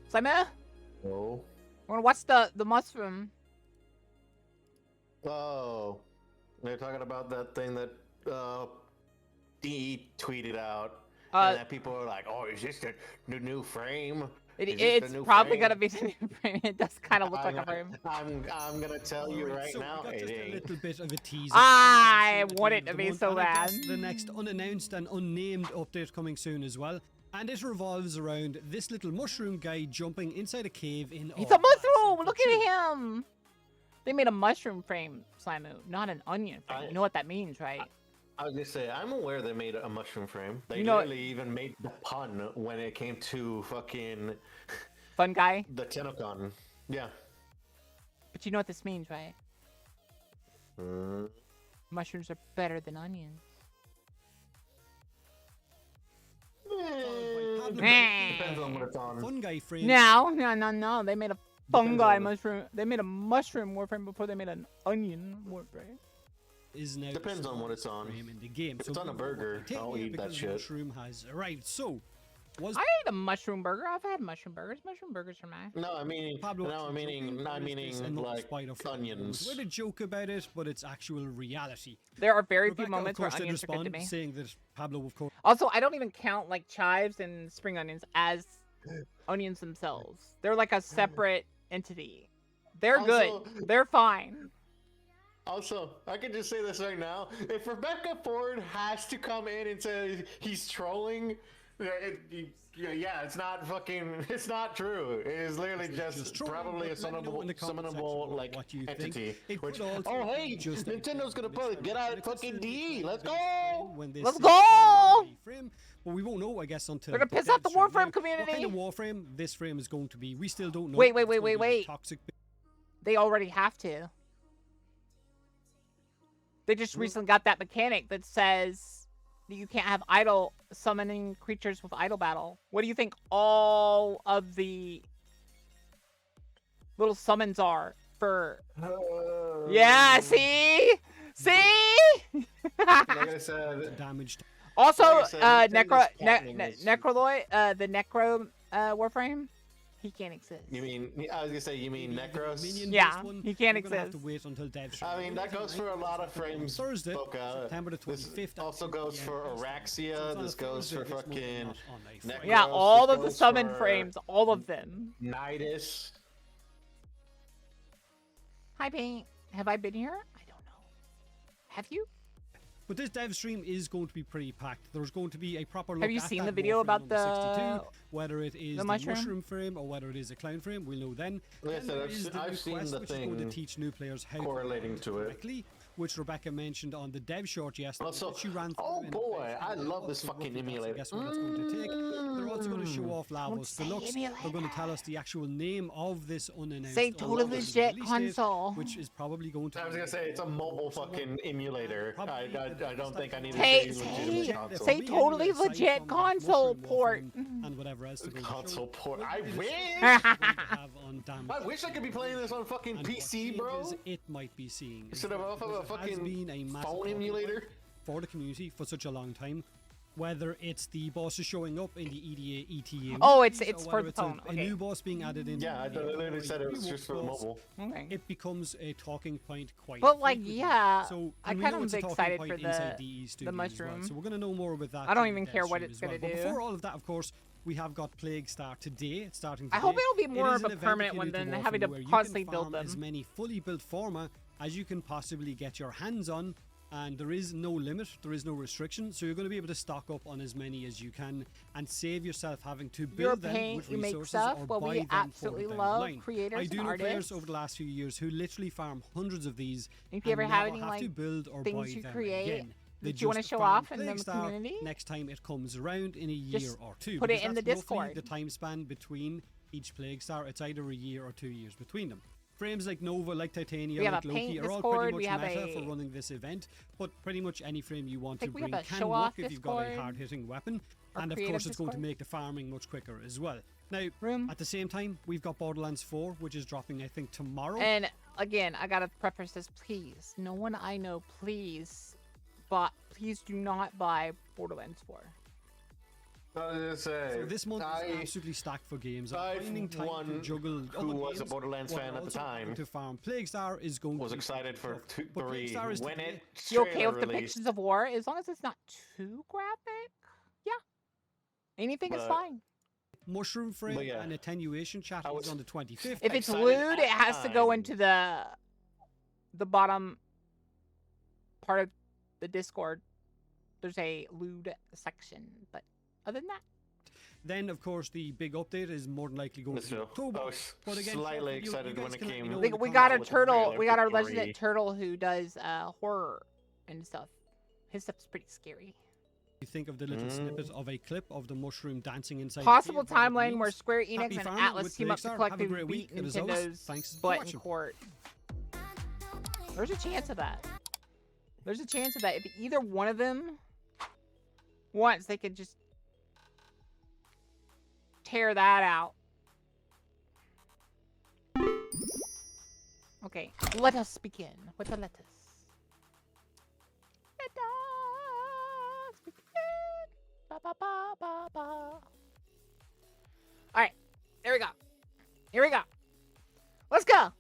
Simon? Oh. We're gonna watch the mushroom. Oh. They're talking about that thing that D tweeted out. And that people are like, oh, is this the new frame? It's probably gonna be the new frame. It does kind of look like a frame. I'm gonna tell you right now, we got just a little bit of a teaser. I want it to be so bad. The next unannounced and unnamed update coming soon as well. And it revolves around this little mushroom guy jumping inside a cave in. He's a mushroom! Look at him! They made a mushroom frame, Slimu, not an onion frame. You know what that means, right? I was gonna say, I'm aware they made a mushroom frame. They literally even made the pun when it came to fucking... Fun guy? The Tenocon. Yeah. But you know what this means, right? Mushrooms are better than onions. Depends on what it's on. Fun guy frame. No. They made a fungi mushroom. They made a mushroom warframe before they made an onion warframe. Is now depends on what it's on. In the game. If it's on a burger, I'll eat that shit. Mushroom has arrived. So, I ate a mushroom burger. I've had mushroom burgers. Mushroom burgers are nice. No, I mean, like onions. We had a joke about it, but it's actual reality. There are very Rebecca, few moments where of course, onions are good to me. saying that Pablo, of course. Also, I don't even count like chives and spring onions as onions themselves. They're like a separate entity. They're good. They're fine. Also, I can just say this right now. If Rebecca Ford has to come in and say he's trolling, yeah, it's not fucking, it's not true. It is literally just probably a summonable like entity. Which, oh hey, Nintendo's gonna probably get out fucking D. Let's go. Let's go. Well, we won't know, I guess, until they're gonna piss off the Warframe community. What kind of Warframe this frame is going to be? We still don't know. Wait. Toxic. They already have to. They just recently got that mechanic that says that you can't have idle summoning creatures with idle battle. What do you think all of the little summons are for? Yeah, see? Like I said, damaged. Also, Necroloid, the Necro Warframe. He can't exist. You mean, I was gonna say, you mean Necros? Yeah, he can't exist. Have to wait until devs. I mean, that goes for a lot of frames. Thursday, Boka. September the 25th. This also goes for Araxia. This goes for fucking Necros. Yeah, all of the summon frames, all of them. Nidus. Hi, Paint. Have I been here? I don't know. Have you? But this dev stream is going to be pretty packed. There's going to be a proper look. Have you seen the video about the 62, whether it is the mushroom frame or whether it is a clown frame? We'll know then. Listen, I've seen the thing going to teach new players how correlating to it. Correctly, which Rebecca mentioned on the dev short yesterday. Also, she ran oh boy, I love this fucking emulator. Guess what it's going to take. They're also going to show off Lavos Deluxe. They're going to tell us the actual name of this unannounced. Say totally legit console. Which is probably going to. I was gonna say it's a mobile fucking emulator. I don't think I need to say legitimate console. Say totally legit console port. And whatever else. Console port. I wish. I wish I could be playing this on fucking PC, bro. It might be seeing. Instead of a fucking phone emulator for the community for such a long time. Whether it's the bosses showing up in the EDA, ETU. Oh, it's for the phone. A new boss being added in. Yeah, I literally said it was just for mobile. Okay. It becomes a talking point quite. But like, yeah, so I kind of am excited for the mushroom. Well. So we're gonna know more about that. I don't even care what it's gonna do. But before all of that, of course, we have got Plague Star today. It's starting today. I hope it'll be more of a permanent one than having to constantly build them. As many fully built forma as you can possibly get your hands on. And there is no limit, there is no restriction, so you're going to be able to stock up on as many as you can and save yourself having to build them with resources or buy them for the line. Creators I do know artists. players over the last few years who literally farm hundreds of these if you ever and have never any have like to build or things buy you them create again. They that you want to just show farm off in the community, next time it comes around in a year just or two. put it in the Discord. The time span between each Plague Star, it's either a year or 2 years between them. Frames like Nova, like Titania, like Loki are all pretty much meta for running this event, but pretty much any frame you want to bring can work if you've got a hard-hitting weapon, and of course it's going to make the farming much quicker as well. Now, at the same time, we've got Borderlands 4, which is dropping, I think, tomorrow. And again, I gotta preface this, please. No one I know, please do not buy Borderlands 4. So this month is absolutely stacked for games. Finding time to juggle who was a Borderlands fan at the time to farm Plaguestar is going was to be excited for 3 when it You okay with depictions of war as long as it's not too graphic? Yeah, anything is fine. Mushroom Frame and Attenuation chat is on the 25th. If it's lewd, it has to go into the bottom part of the Discord. There's a lewd section, but other than that. Then, of course, the big update is more than likely going to be October. I was but again, slightly excited when it came. We got a turtle. We got our resident turtle who does horror and stuff. His stuff's pretty scary. You think of the little snippet of a clip of the mushroom dancing inside possible timeline where Square Enix and Atlas team up to collectively beat Nintendo's butt in court. There's a chance of that. There's a chance of that. If either one of them wants, they could just tear that out. Okay, let us begin with the lettuce. Let us begin. Ba, ba, ba, ba, ba. Alright, here we go. Here we go. Let's go.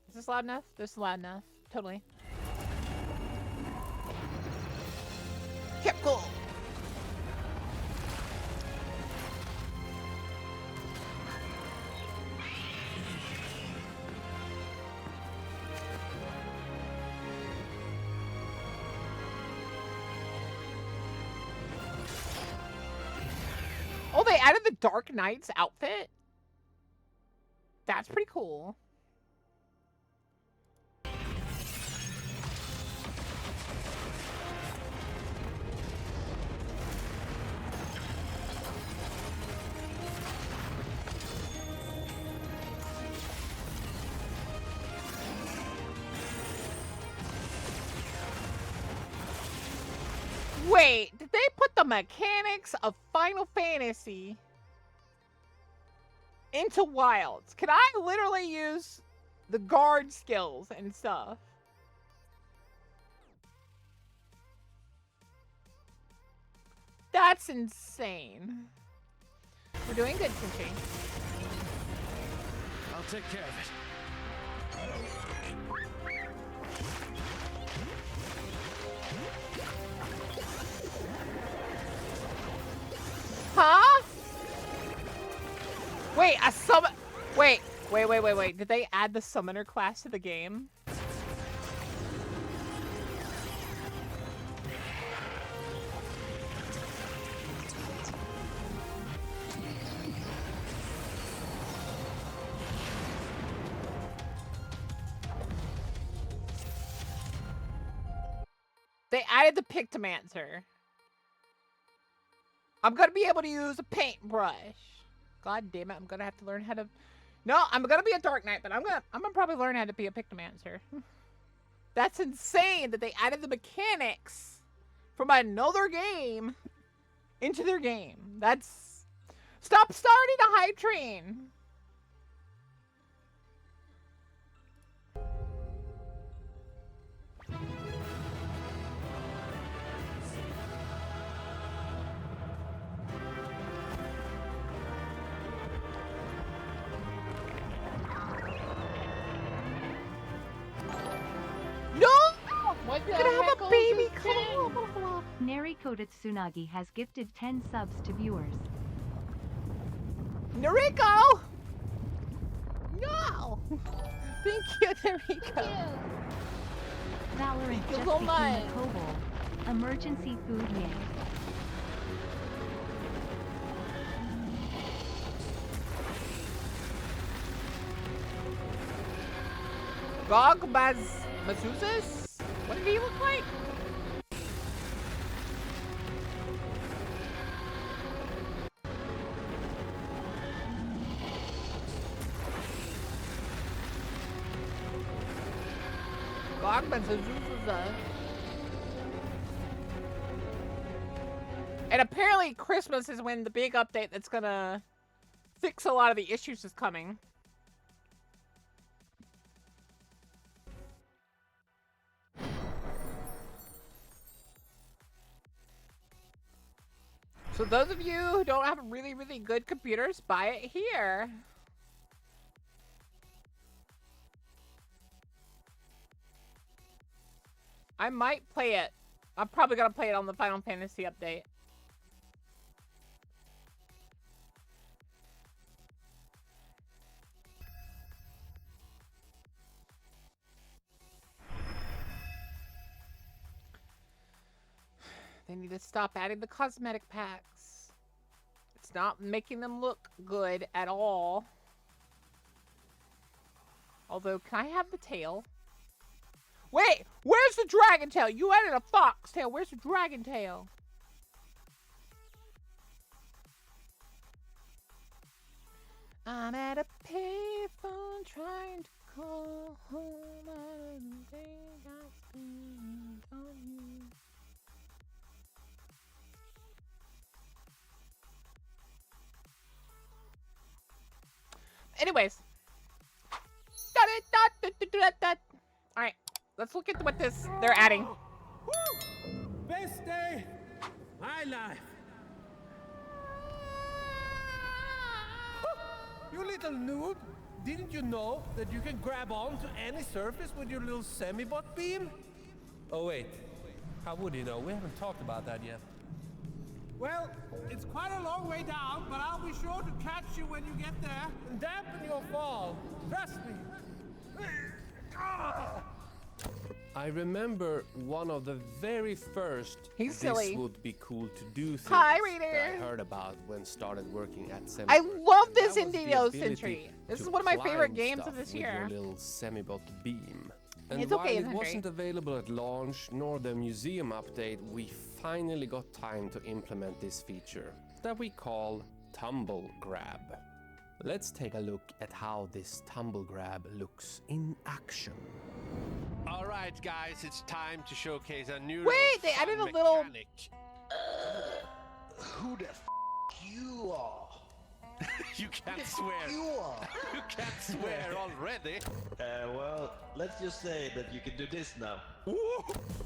Is this loud enough? This is loud enough. Totally. Kept cool. Oh, they added the Dark Knight's outfit? That's pretty cool. Wait, did they put the mechanics of Final Fantasy into Wilds? Can I literally use the guard skills and stuff? That's insane. We're doing good, Sushi. I'll take care of it. Huh? Wait, a summon. Wait. Did they add the summoner class to the game? They added the Pictomancer. I'm gonna be able to use a paintbrush. God damn it, I'm gonna have to learn how to... No, I'm gonna be a Dark Knight, but I'm gonna probably learn how to be a Pictomancer. That's insane that they added the mechanics from another game into their game. That's... Stop starting a hype train! What the heck have a baby call? Nariko Tsunagi has gifted 10 subs to viewers. Nariko! No! Thank you, Nariko. Valorant just so became much. a kobold. Emergency food yay. Mazuzas? What did he look like? And apparently Christmas is when the big update that's gonna fix a lot of the issues is coming. So those of you who don't have really, really good computers, buy it here. I might play it. I'm probably gonna play it on the Final Fantasy update. They need to stop adding the cosmetic packs. It's not making them look good at all. Although, can I have the tail? Wait, where's the dragon tail? You added a fox tail. Where's the dragon tail? I'm at a payphone trying to call home. I don't think I spent on you. Anyways. Alright, let's look at what they're adding. Best day my life. You little noob, didn't you know that you can grab onto any surface with your little semi-bot beam? Oh wait, how would you know? We haven't talked about that yet. Well, it's quite a long way down, but I'll be sure to catch you when you get there and dampen your fall. Trust me. I remember one of the very first He's silly. This would be cool to do things Hi, that reader. I heard about when started working at semiwork. I love this And that was the Indigo ability Century. This to is one of my favorite climb games stuff of this with year. Your little semibot beam. And It's while okay, it Century. wasn't available at launch nor the museum update, we finally got time to implement this feature that we call Tumble Grab. Let's take a look at how this Tumble Grab looks in action. All right, guys, it's time to showcase a new. Wait, they added a little. Who the f you are? You can't swear. You are. You can't swear already. Well, let's just say that you can do this now.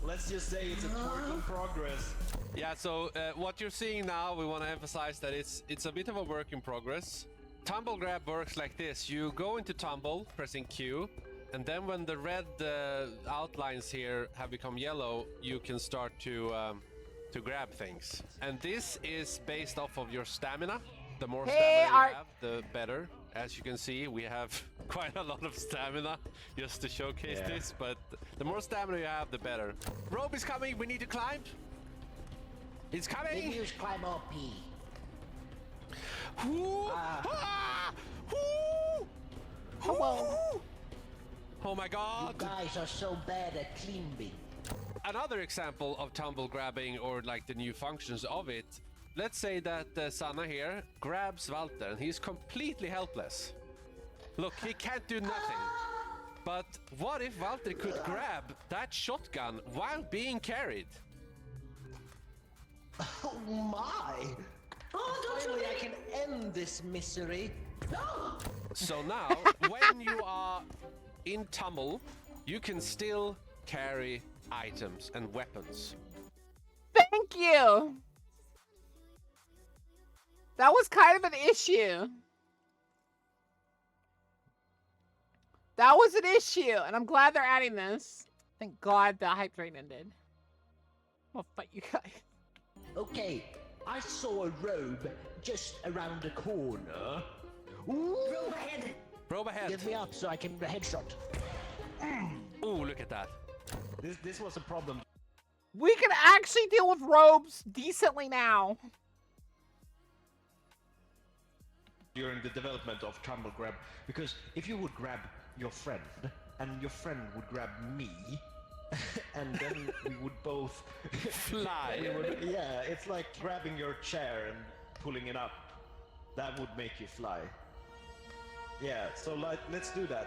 Let's just say it's a work in progress. Yeah, so what you're seeing now, we want to emphasize that it's a bit of a work in progress. Tumble Grab works like this. You go into Tumble, pressing Q, and then when the red outlines here have become yellow, you can start to grab things. And this is based off of your stamina. The more stamina you have, the better. As you can see, we have quite a lot of stamina just to showcase this, but the more stamina you have, the better. Rope is coming, we need to climb. It's coming! Maybe you should climb up, P. Ooh. Ah. Ooh. Hello. Oh my god! You guys are so bad at climbing. Another example of tumble grabbing, or like the new functions of it. Let's say that Sanna here grabs Walter and he's completely helpless. Look, he can't do nothing. But what if Walter could grab that shotgun while being carried? Oh my! Finally, I can end this misery. So now, when you are in tumble, you can still carry items and weapons. Thank you. That was kind of an issue. That was an issue, and I'm glad they're adding this. Thank God the hype train ended. I'm gonna fight you guys. Okay, I saw a robe just around the corner. Ooh! Robe ahead! Robe ahead. Get me up so I can headshot. Ooh, look at that. This was a problem. We can actually deal with robes decently now. During the development of Tumble Grab, because if you would grab your friend, and your friend would grab me, and then we would both fly. Yeah, it's like grabbing your chair and pulling it up. That would make you fly. Yeah, so let's do that.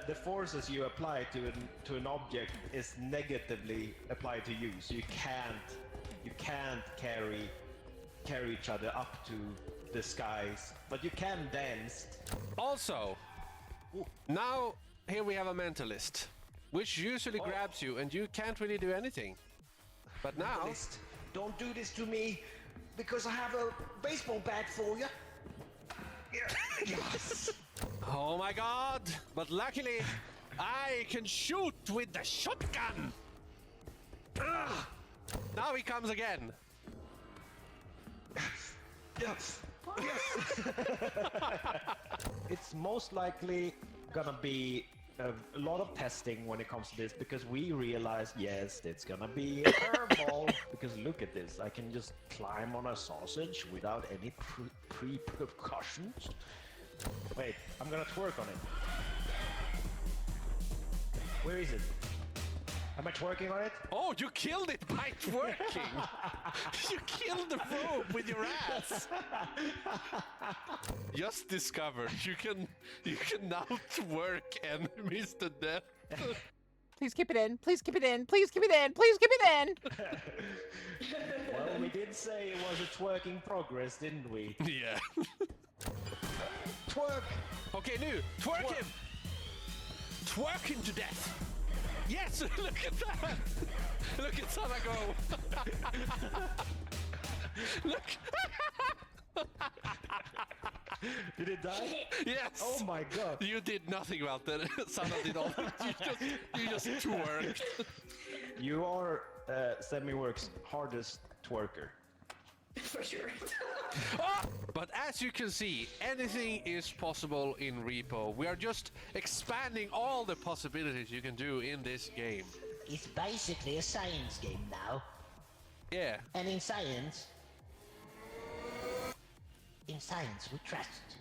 The forces you apply to an object is negatively applied to you, so you can't carry each other up to the skies, but you can dance. Also, now here we have a mentalist. which usually grabs you and you can't really do anything. But now... Don't do this to me, because I have a baseball bat for you. Yes. Oh my god! But luckily, I can shoot with the shotgun! Now he comes again. Yes. Yes. It's most likely gonna be a lot of testing when it comes to this, because we realize, yes, it's gonna be a curveball. Because look at this, I can just climb on a sausage without any precautions. Wait, I'm gonna twerk on it. Where is it? Am I twerking on it? Oh, you killed it by twerking! You killed the rope with your ass! Just discovered you can now twerk enemies to death. Please keep it in. Please keep it in. Please keep it in. Please keep it in. Well, we did say it was a twerking progress, didn't we? Yeah. Twerk! Okay, Nu, twerk him! Twerk him to death! Yes, look at that! Look at Sana go! Look! Did it die? Yes! Oh my god! You did nothing about that. Sana did all. You just twerked. You are semiwork's hardest twerker. For sure. But as you can see, anything is possible in REPO. We are just expanding all the possibilities you can do in this game. It's basically a science game now. Yeah. And in science we trust.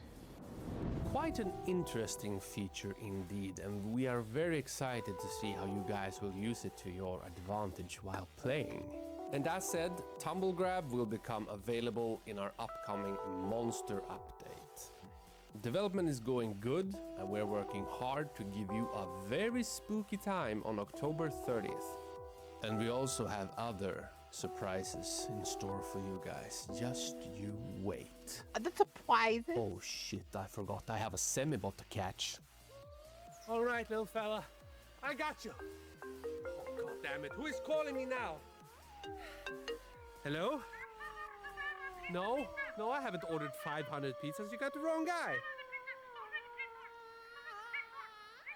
Quite an interesting feature indeed, and we are very excited to see how you guys will use it to your advantage while playing. And as said, Tumble Grab will become available in our upcoming Monster update. Development is going good, and we're working hard to give you a very spooky time on October 30th. And we also have other surprises in store for you guys. Just you wait. That's a prize. Oh shit, I forgot. I have a semibot to catch. All right, little fella. I got you. Oh, God damn it. Who is calling me now? Hello? No, I haven't ordered 500 pizzas. You got the wrong guy.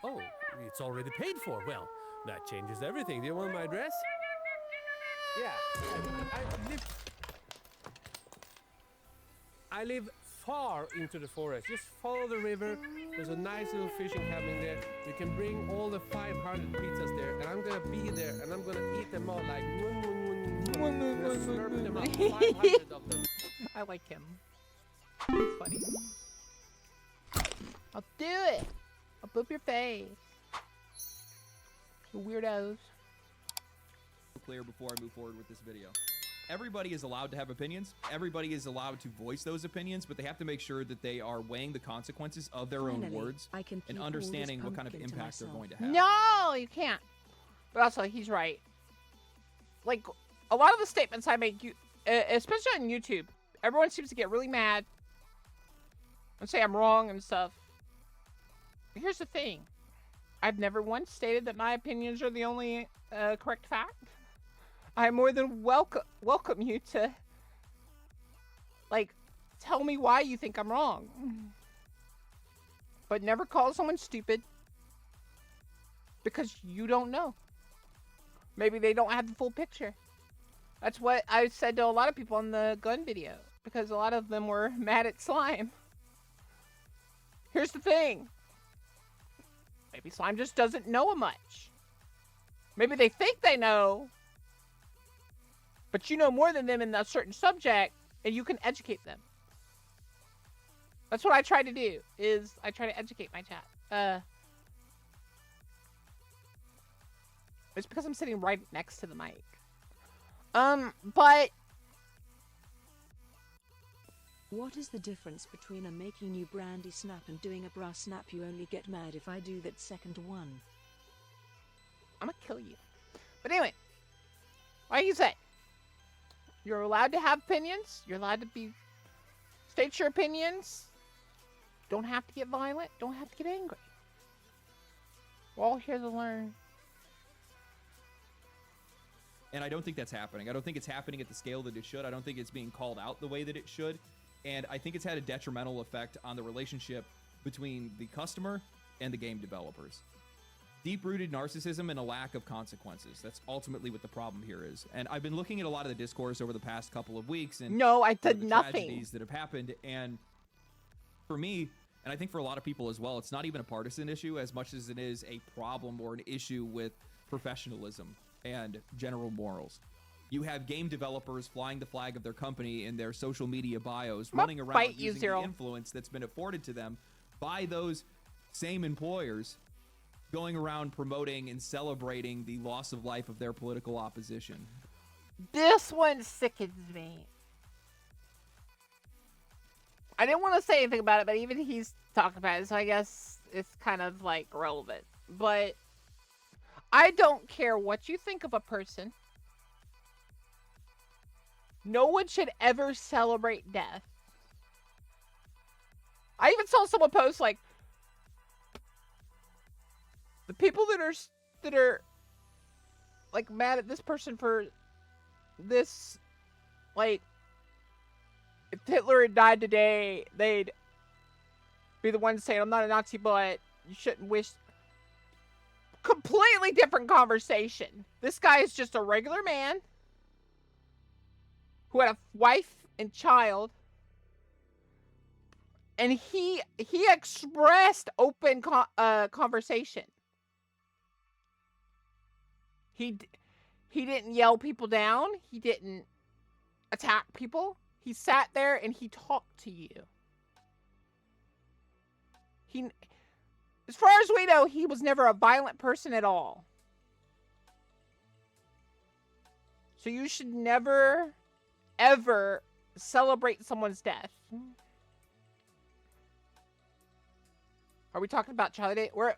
Oh, it's already paid for. Well, that changes everything. Do you want my address? Yeah, I live far into the forest. Just follow the river. There's a nice little fishing cabin there. You can bring all the 500 pizzas there, and I'm gonna be there, and I'm gonna eat them all like slurp them up, 500 of them. I like him. It's funny. I'll do it. I'll boop your face. You weirdos. Clear before I move forward with this video. Everybody is allowed to have opinions. Everybody is allowed to voice those opinions, but they have to make sure that they are weighing the consequences of their own words and understanding what kind of impact they're going to have. No, you can't. But also, he's right. Like, a lot of the statements I make, especially on YouTube, everyone seems to get really mad and say I'm wrong and stuff. But here's the thing. I've never once stated that my opinions are the only correct fact. I more than welcome you to, like, tell me why you think I'm wrong. But never call someone stupid because you don't know. Maybe they don't have the full picture. That's what I said to a lot of people on the gun video, because a lot of them were mad at slime. Here's the thing. Maybe slime just doesn't know much. Maybe they think they know, but you know more than them in a certain subject, and you can educate them. That's what I try to do, is I try to educate my chat. It's because I'm sitting right next to the mic. But... What is the difference between a making you brandy snap and doing a bra snap? You only get mad if I do that second one. I'm gonna kill you. But anyway, like you said, you're allowed to have opinions. You're allowed to state your opinions. Don't have to get violent. Don't have to get angry. We're all here to learn. And I don't think that's happening. I don't think it's happening at the scale that it should. I don't think it's being called out the way that it should. And I think it's had a detrimental effect on the relationship between the customer and the game developers. Deep-rooted narcissism and a lack of consequences. That's ultimately what the problem here is. And I've been looking at a lot of the discourse over the past couple of weeks. And no, I did the nothing. Tragedies that have happened. And for me, and I think for a lot of people as well, it's not even a partisan issue as much as it is a problem or an issue with professionalism and general morals. You have game developers flying the flag of their company in their social media bios, running around using the influence that's been afforded to them by those same employers, going around promoting and celebrating the loss of life of their political opposition. This one sickens me. I didn't want to say anything about it, but even he's talking about it, so I guess it's kind of like relevant. But I don't care what you think of a person. No one should ever celebrate death. I even saw someone post like, the people that are like mad at this person for this, like, if Hitler had died today, they'd be the ones saying, I'm not a Nazi, but you shouldn't wish. Completely different conversation. This guy is just a regular man who had a wife and child, and he expressed open conversation. He didn't yell people down. He didn't attack people. He sat there and he talked to you. As far as we know, he was never a violent person at all. So you should never, ever celebrate someone's death. Are we talking about Charlie Day? We're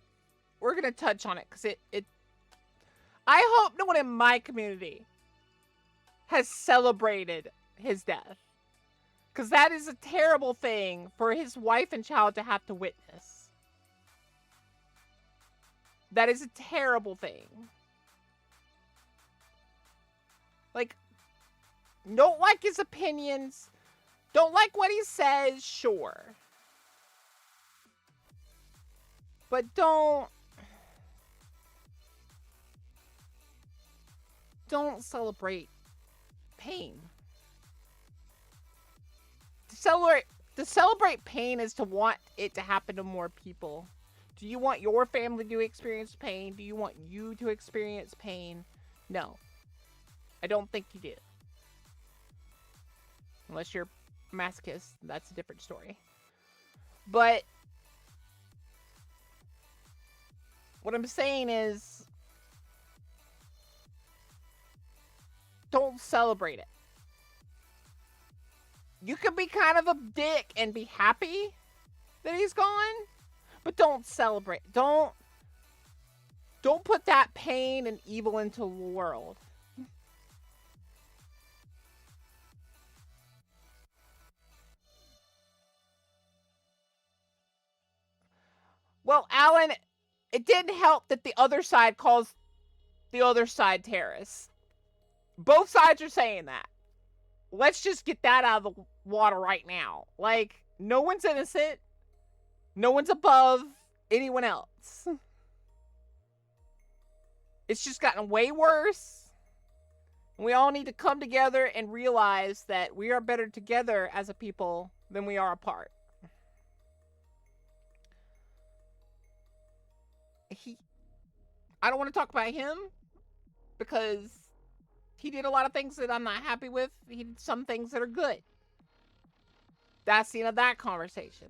gonna touch on it because it. I hope no one in my community has celebrated his death, because that is a terrible thing for his wife and child to have to witness. That is a terrible thing. Like, don't like his opinions, don't like what he says, sure. But don't celebrate pain. To celebrate pain is to want it to happen to more people. Do you want your family to experience pain? Do you want you to experience pain? No. I don't think you do. Unless you're a masochist, that's a different story. But what I'm saying is, don't celebrate it. You could be kind of a dick and be happy that he's gone, but don't celebrate. Don't put that pain and evil into the world. Well, Alan, it didn't help that the other side calls the other side terrorists. Both sides are saying that. Let's just get that out of the water right now. Like, no one's innocent. No one's above anyone else. It's just gotten way worse. We all need to come together and realize that we are better together as a people than we are apart. I don't want to talk about him because he did a lot of things that I'm not happy with. He did some things that are good. That's the end of that conversation.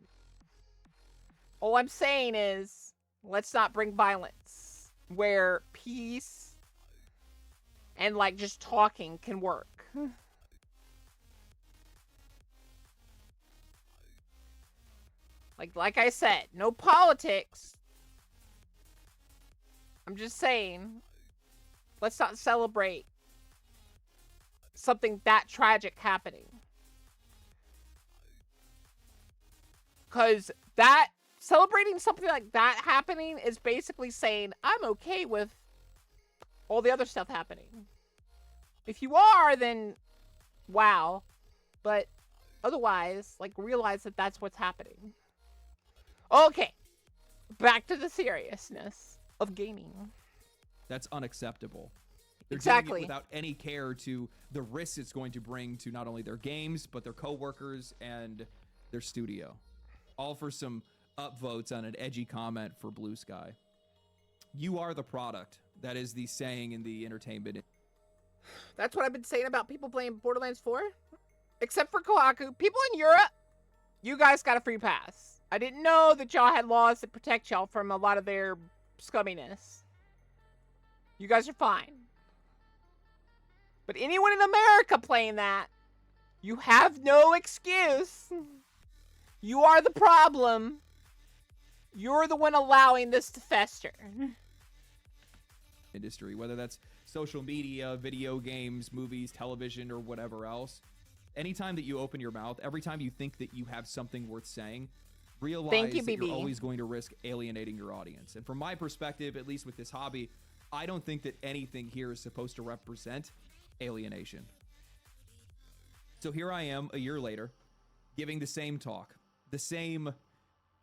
All I'm saying is, let's not bring violence where peace and like just talking can work. Like I said, no politics. I'm just saying, let's not celebrate something that tragic happening. Because that, celebrating something like that happening is basically saying, I'm okay with all the other stuff happening. If you are, then wow. But otherwise, like, realize that that's what's happening. Okay. Back to the seriousness of gaming. That's unacceptable. They're Exactly. doing it without any care to the risks it's going to bring to not only their games, but their coworkers and their studio. All for some upvotes on an edgy comment for Blue Sky. You are the product. That is the saying in the entertainment. That's what I've been saying about people playing Borderlands 4. Except for Kohaku. People in Europe, you guys got a free pass. I didn't know that y'all had laws that protect y'all from a lot of their scumminess. You guys are fine. But anyone in America playing that, you have no excuse. You are the problem. You're the one allowing this to fester. Industry, whether that's social media, video games, movies, television, or whatever else. Anytime that you open your mouth, every time you think that you have something worth saying, realize that you're always going to risk alienating your audience. And from my perspective, at least with this hobby, I don't think that anything here is supposed to represent alienation. So here I am a year later, giving the same talk, the same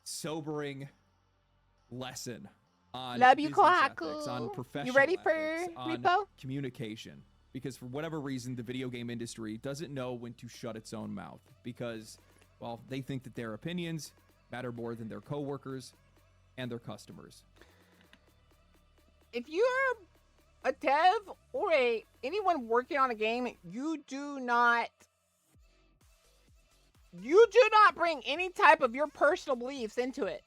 sobering lesson on Love you, business Kohaku. ethics, on professional You ready for ethics, on REPO? communication. Because for whatever reason, the video game industry doesn't know when to shut its own mouth. Because, well, they think that their opinions matter more than their coworkers and their customers. If you're a dev or anyone working on a game, you do not bring any type of your personal beliefs into it.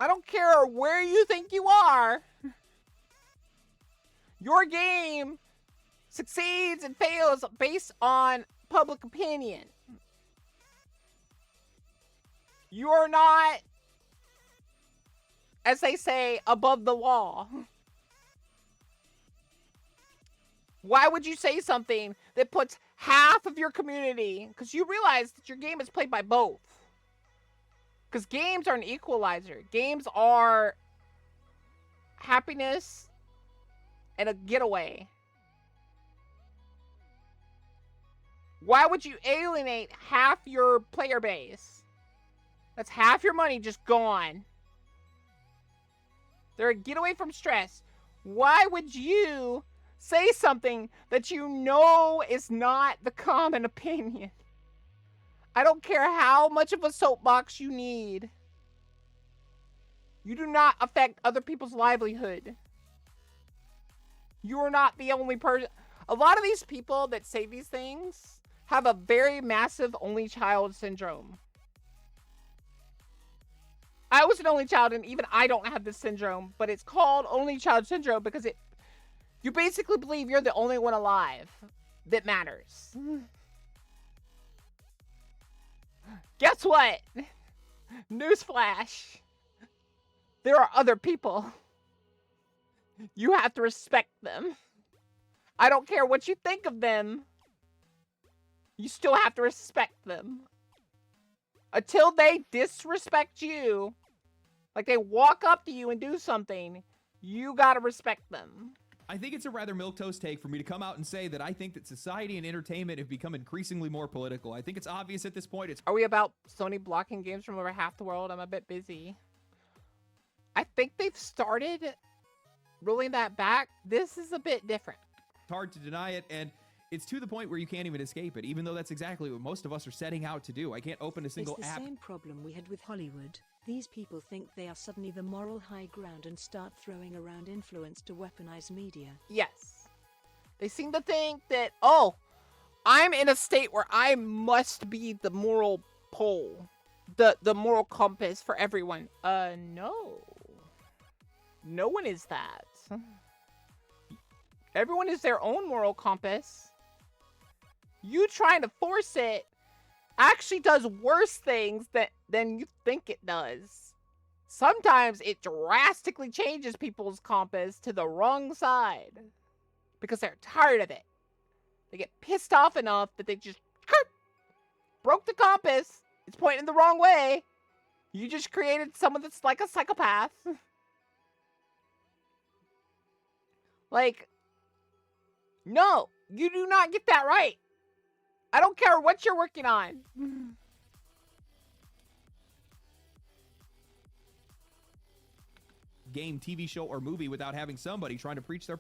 I don't care where you think you are. Your game succeeds and fails based on public opinion. You are not, as they say, above the law. Why would you say something that puts half of your community, because you realize that your game is played by both. Because games are an equalizer. Games are happiness and a getaway. Why would you alienate half your player base? That's half your money just gone. They're a getaway from stress. Why would you say something that you know is not the common opinion? I don't care how much of a soapbox you need. You do not affect other people's livelihood. You are not the only person. A lot of these people that say these things have a very massive only child syndrome. I was an only child, and even I don't have this syndrome, but it's called only child syndrome because you basically believe you're the only one alive that matters. Guess what? Newsflash. There are other people. You have to respect them. I don't care what you think of them. You still have to respect them. Until they disrespect you, like they walk up to you and do something, you gotta respect them. I think it's a rather milquetoast take for me to come out and say that I think that society and entertainment have become increasingly more political. I think it's obvious at this point. Are we about Sony blocking games from over half the world? I'm a bit busy. I think they've started rolling that back. This is a bit different. It's hard to deny it, and it's to the point where you can't even escape it, even though that's exactly what most of us are setting out to do. I can't open a single app. It's the app. same problem we had with Hollywood. These people think they are suddenly the moral high ground and start throwing around influence to weaponize media. Yes. They seem to think that, oh, I'm in a state where I must be the moral pole, the moral compass for everyone. No. No one is that. Everyone is their own moral compass. You trying to force it actually does worse things than you think it does. Sometimes it drastically changes people's compass to the wrong side because they're tired of it. They get pissed off enough that they just broke the compass. It's pointing the wrong way. You just created someone that's like a psychopath. Like, No, you do not get that right. I don't care what you're working on. Game, TV show, or movie without having somebody trying to preach their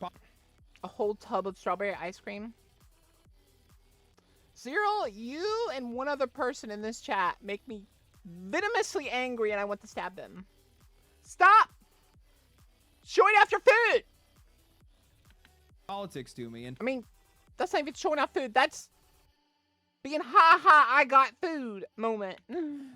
A whole tub of strawberry ice cream. Cyril, you and one other person in this chat make me venomously angry and I want to stab them. Stop showing off your food. politics to me. And I mean, that's not even showing off food. That's being ha I got food moment.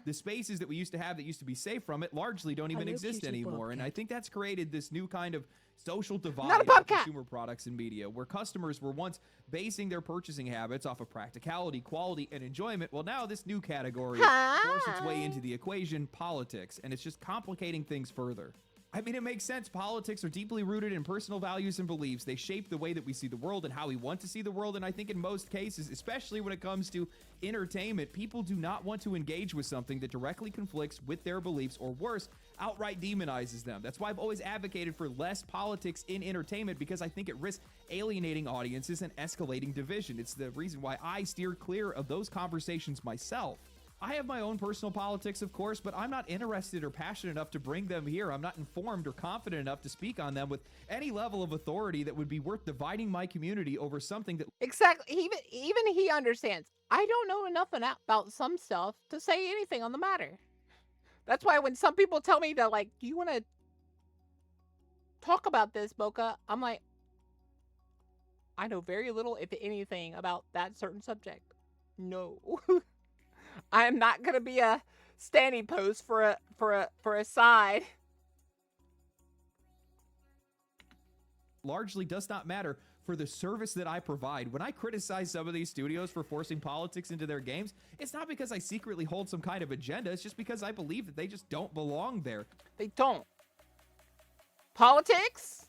The spaces that we used to have that used to be safe from it largely don't even exist anymore. And I think that's created this new kind of social divide of consumer products and media, where customers were once basing their purchasing habits off of practicality, quality, and enjoyment. Well, now this new category forces its way into the equation, politics, and it's just complicating things further. I mean, it makes sense. Politics are deeply rooted in personal values and beliefs. They shape the way that we see the world and how we want to see the world. And I think in most cases, especially when it comes to entertainment, people do not want to engage with something that directly conflicts with their beliefs, or worse, outright demonizes them. That's why I've always advocated for less politics in entertainment, because I think it risks alienating audiences and escalating division. It's the reason why I steer clear of those conversations myself. I have my own personal politics, of course, but I'm not interested or passionate enough to bring them here. I'm not informed or confident enough to speak on them with any level of authority that would be worth dividing my community over something that... Exactly. Even he understands. I don't know enough about some stuff to say anything on the matter. That's why when some people tell me that, like, do you want to talk about this, Boka? I'm like, I know very little, if anything, about that certain subject. No. I am not gonna be a standing post for a side. Largely does not matter for the service that I provide. When I criticize some of these studios for forcing politics into their games, it's not because I secretly hold some kind of agenda. It's just because I believe that they just don't belong there. They don't. Politics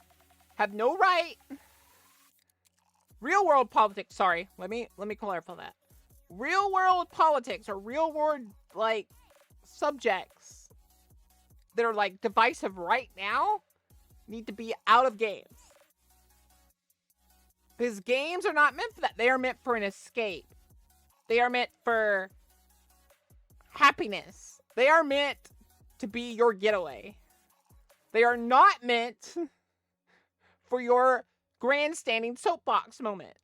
have no right. Real world politics. Sorry, let me clarify that. Real world politics, or real world, like, subjects that are, like, divisive right now need to be out of games. Because games are not meant for that. They are meant for an escape. They are meant for happiness. They are meant to be your getaway. They are not meant for your grandstanding soapbox moment.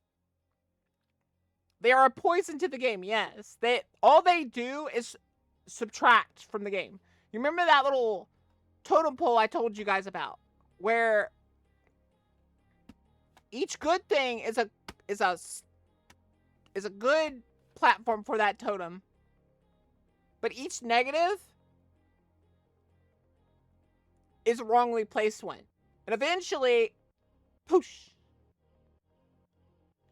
They are a poison to the game, yes. All they do is subtract from the game. You remember that little totem pole I told you guys about, where each good thing is a good platform for that totem, but each negative is a wrongly placed one, and eventually, poosh.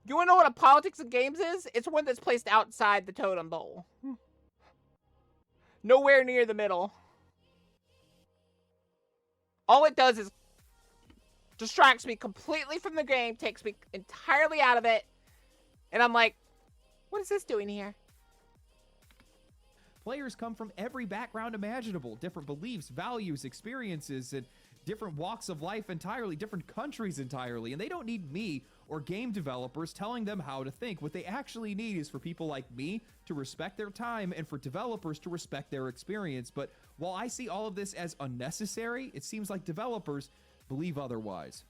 You want to know what a politics of games is? It's one that's placed outside the totem bowl. Nowhere near the middle. All it does is distracts me completely from the game, takes me entirely out of it, and I'm like, what is this doing here? Players come from every background imaginable, different beliefs, values, experiences, and different walks of life entirely, different countries entirely, and they don't need me or game developers telling them how to think. What they actually need is for people like me to respect their time and for developers to respect their experience. But while I see all of this as unnecessary, it seems like developers believe otherwise.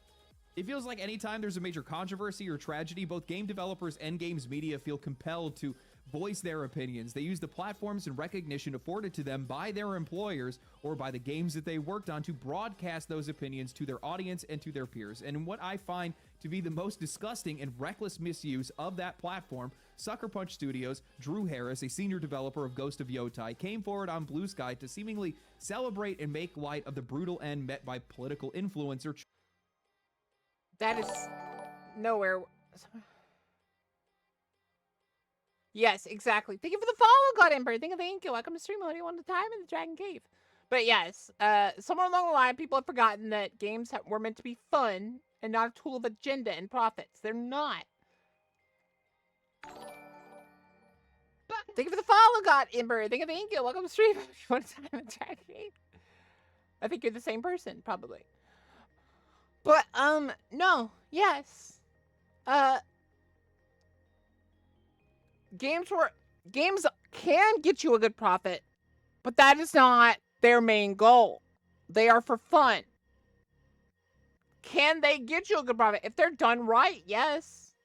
It feels like anytime there's a major controversy or tragedy, both game developers and games media feel compelled to voice their opinions. They use the platforms and recognition afforded to them by their employers or by the games that they worked on to broadcast those opinions to their audience and to their peers. And what I find to be the most disgusting and reckless misuse of that platform, Sucker Punch Studios' Drew Harris, a senior developer of Ghost of Yotai, came forward on Blue Sky to seemingly celebrate and make light of the brutal end met by political influencer. That is nowhere. Yes, exactly. Thank you for the follow, God Emperor. Thank you. Welcome to stream. What do you want the time in the Dragon Cave? But yes, somewhere along the line, people have forgotten that games were meant to be fun and not a tool of agenda and profits. They're not. Thank you for the follow, God Emperor. Thank you. Welcome to stream. What do you want the time in the Dragon Cave? I think you're the same person, probably. But, no. Yes. games can get you a good profit, but that is not their main goal. They are for fun. Can they get you a good profit? If they're done right, yes.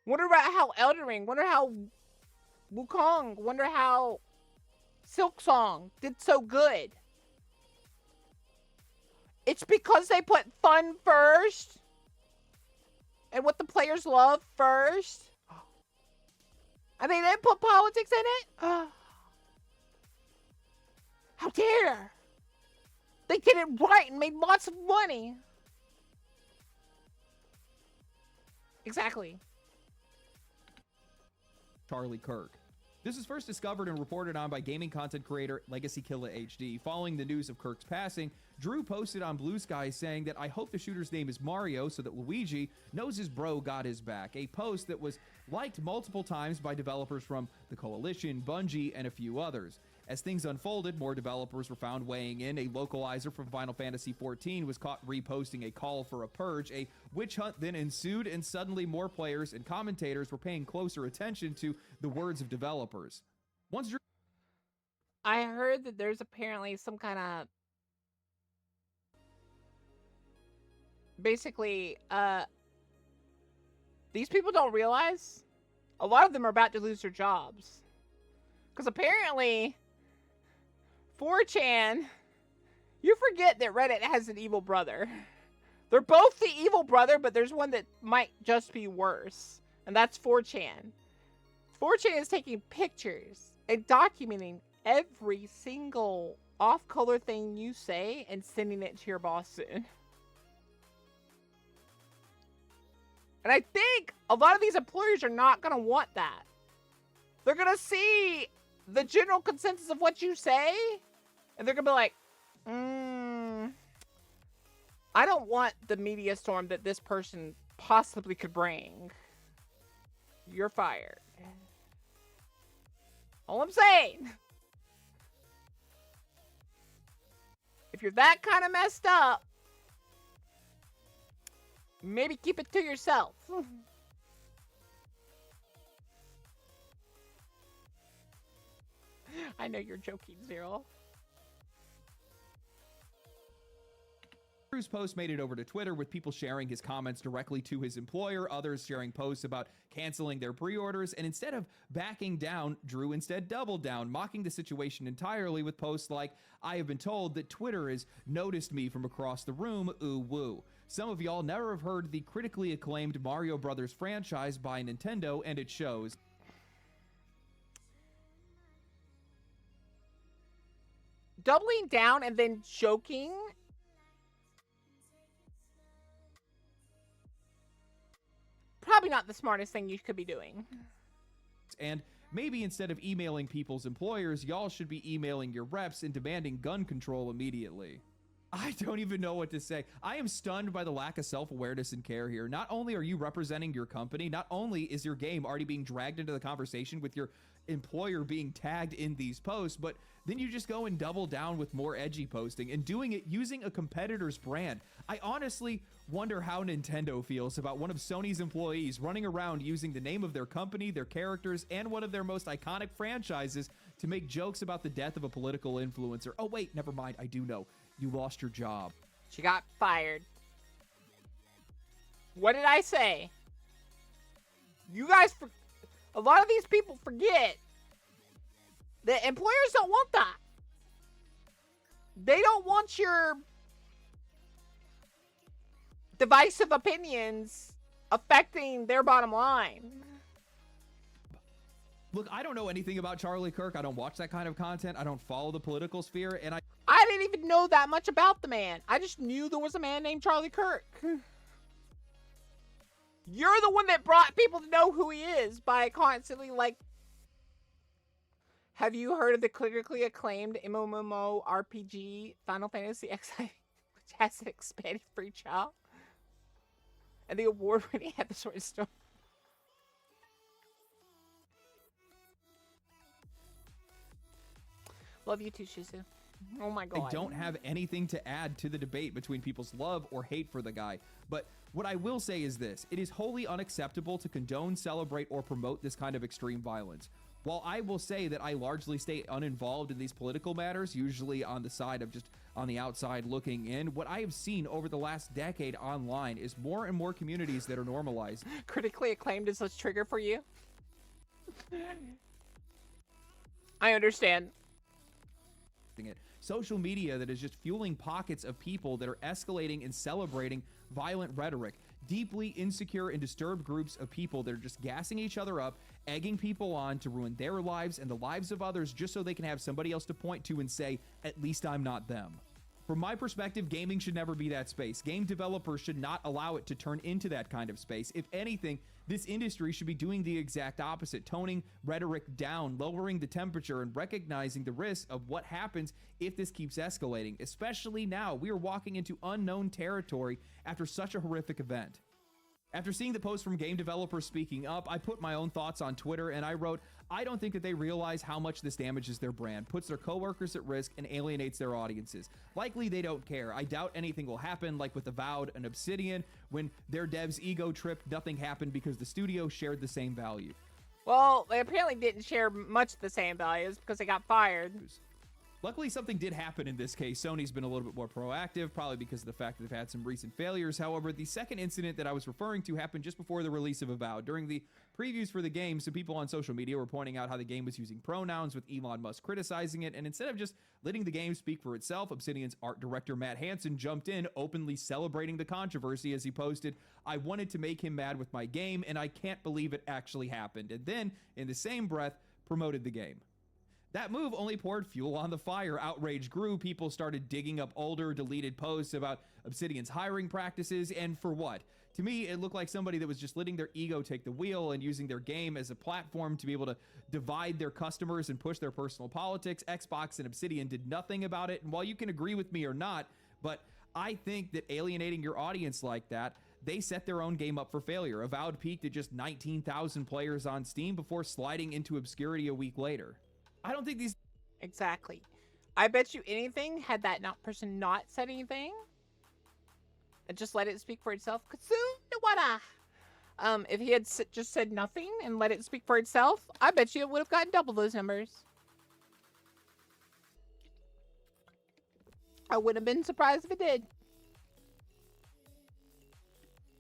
Wonder about how Elden Ring, wonder how Wukong, wonder how Silk Song did so good. It's because they put fun first and what the players love first. And they didn't put politics in it? How dare! They did it right and made lots of money. Exactly. Charlie Kirk. This was first discovered and reported on by gaming content creator Legacy Killa HD. Following the news of Kirk's passing, Drew posted on Blue Sky saying that I hope the shooter's name is Mario so that Luigi knows his bro got his back. A post that was liked multiple times by developers from the Coalition, Bungie, and a few others. As things unfolded, more developers were found weighing in. A localizer from Final Fantasy XIV was caught reposting a call for a purge. A witch hunt then ensued, and suddenly more players and commentators were paying closer attention to the words of developers. Once Drew... I heard that there's apparently some kind of... Basically, these people don't realize a lot of them are about to lose their jobs. Because apparently... 4chan, you forget that Reddit has an evil brother. They're both the evil brother, but there's one that might just be worse. And that's 4chan. 4chan is taking pictures and documenting every single off-color thing you say and sending it to your boss soon. And I think a lot of these employers are not going to want that. They're going to see the general consensus of what you say, and they're gonna be like, I don't want the media storm that this person possibly could bring. You're fired. All I'm saying, if you're that kind of messed up, maybe keep it to yourself. I know you're joking, Zero. Drew's post made it over to Twitter, with people sharing his comments directly to his employer, others sharing posts about canceling their pre-orders, and instead of backing down, Drew instead doubled down, mocking the situation entirely with posts like, I have been told that Twitter has noticed me from across the room, ooh woo. Some of y'all never have heard the critically acclaimed Mario Brothers franchise by Nintendo, and it shows. Doubling down and then joking. Probably not the smartest thing you could be doing. And maybe instead of emailing people's employers, y'all should be emailing your reps and demanding gun control immediately. I don't even know what to say. I am stunned by the lack of self-awareness and care here. Not only are you representing your company, not only is your game already being dragged into the conversation with your employer being tagged in these posts, but then you just go and double down with more edgy posting and doing it using a competitor's brand. I honestly wonder how Nintendo feels about one of Sony's employees running around using the name of their company, their characters, and one of their most iconic franchises to make jokes about the death of a political influencer. Oh wait, never mind, I do know. You lost your job. She got fired. What did I say? You guys, a lot of these people forget that employers don't want that. They don't want your divisive opinions affecting their bottom line. Look, I don't know anything about Charlie Kirk. I don't watch that kind of content. I don't follow the political sphere, and I didn't even know that much about the man. I just knew there was a man named Charlie Kirk. You're the one that brought people to know who he is by constantly, like, have you heard of the critically acclaimed MMORPG Final Fantasy XI, which has an expanded free trial? And the award-winning episode is still... Love you too, Shizu. Oh my god. They don't have anything to add to the debate between people's love or hate for the guy. But what I will say is this: it is wholly unacceptable to condone, celebrate, or promote this kind of extreme violence. While I will say that I largely stay uninvolved in these political matters, usually on the side of just on the outside looking in, what I have seen over the last decade online is more and more communities that are normalized. Critically acclaimed is such trigger for you? I understand. Social media that is just fueling pockets of people that are escalating and celebrating violent rhetoric. Deeply insecure and disturbed groups of people that are just gassing each other up, egging people on to ruin their lives and the lives of others just so they can have somebody else to point to and say, at least I'm not them. From my perspective, gaming should never be that space. Game developers should not allow it to turn into that kind of space. If anything, this industry should be doing the exact opposite, toning rhetoric down, lowering the temperature, and recognizing the risk of what happens if this keeps escalating. Especially now, we are walking into unknown territory after such a horrific event. After seeing the post from game developers speaking up, I put my own thoughts on Twitter and I wrote, I don't think that they realize how much this damages their brand, puts their coworkers at risk, and alienates their audiences. Likely they don't care. I doubt anything will happen, like with Avowed and Obsidian. When their devs ego tripped, nothing happened because the studio shared the same value. Well, they apparently didn't share much the same values because they got fired. Luckily, something did happen in this case. Sony's been a little bit more proactive, probably because of the fact that they've had some recent failures. However, the second incident that I was referring to happened just before the release of Avowed. During the previews for the game, some people on social media were pointing out how the game was using pronouns, with Elon Musk criticizing it, and instead of just letting the game speak for itself, Obsidian's art director Matt Hansen jumped in, openly celebrating the controversy as he posted, I wanted to make him mad with my game, and I can't believe it actually happened. And then, in the same breath, promoted the game. That move only poured fuel on the fire. Outrage grew. People started digging up older, deleted posts about Obsidian's hiring practices, and for what? To me, it looked like somebody that was just letting their ego take the wheel and using their game as a platform to be able to divide their customers and push their personal politics. Xbox and Obsidian did nothing about it, and while you can agree with me or not, but I think that alienating your audience like that, they set their own game up for failure. Avowed peaked at just 19,000 players on Steam before sliding into obscurity a week later. I don't think these... Exactly. I bet you anything, had that person not said anything, and just let it speak for itself. If he had just said nothing and let it speak for itself, I bet you it would have gotten double those numbers. I wouldn't have been surprised if it did.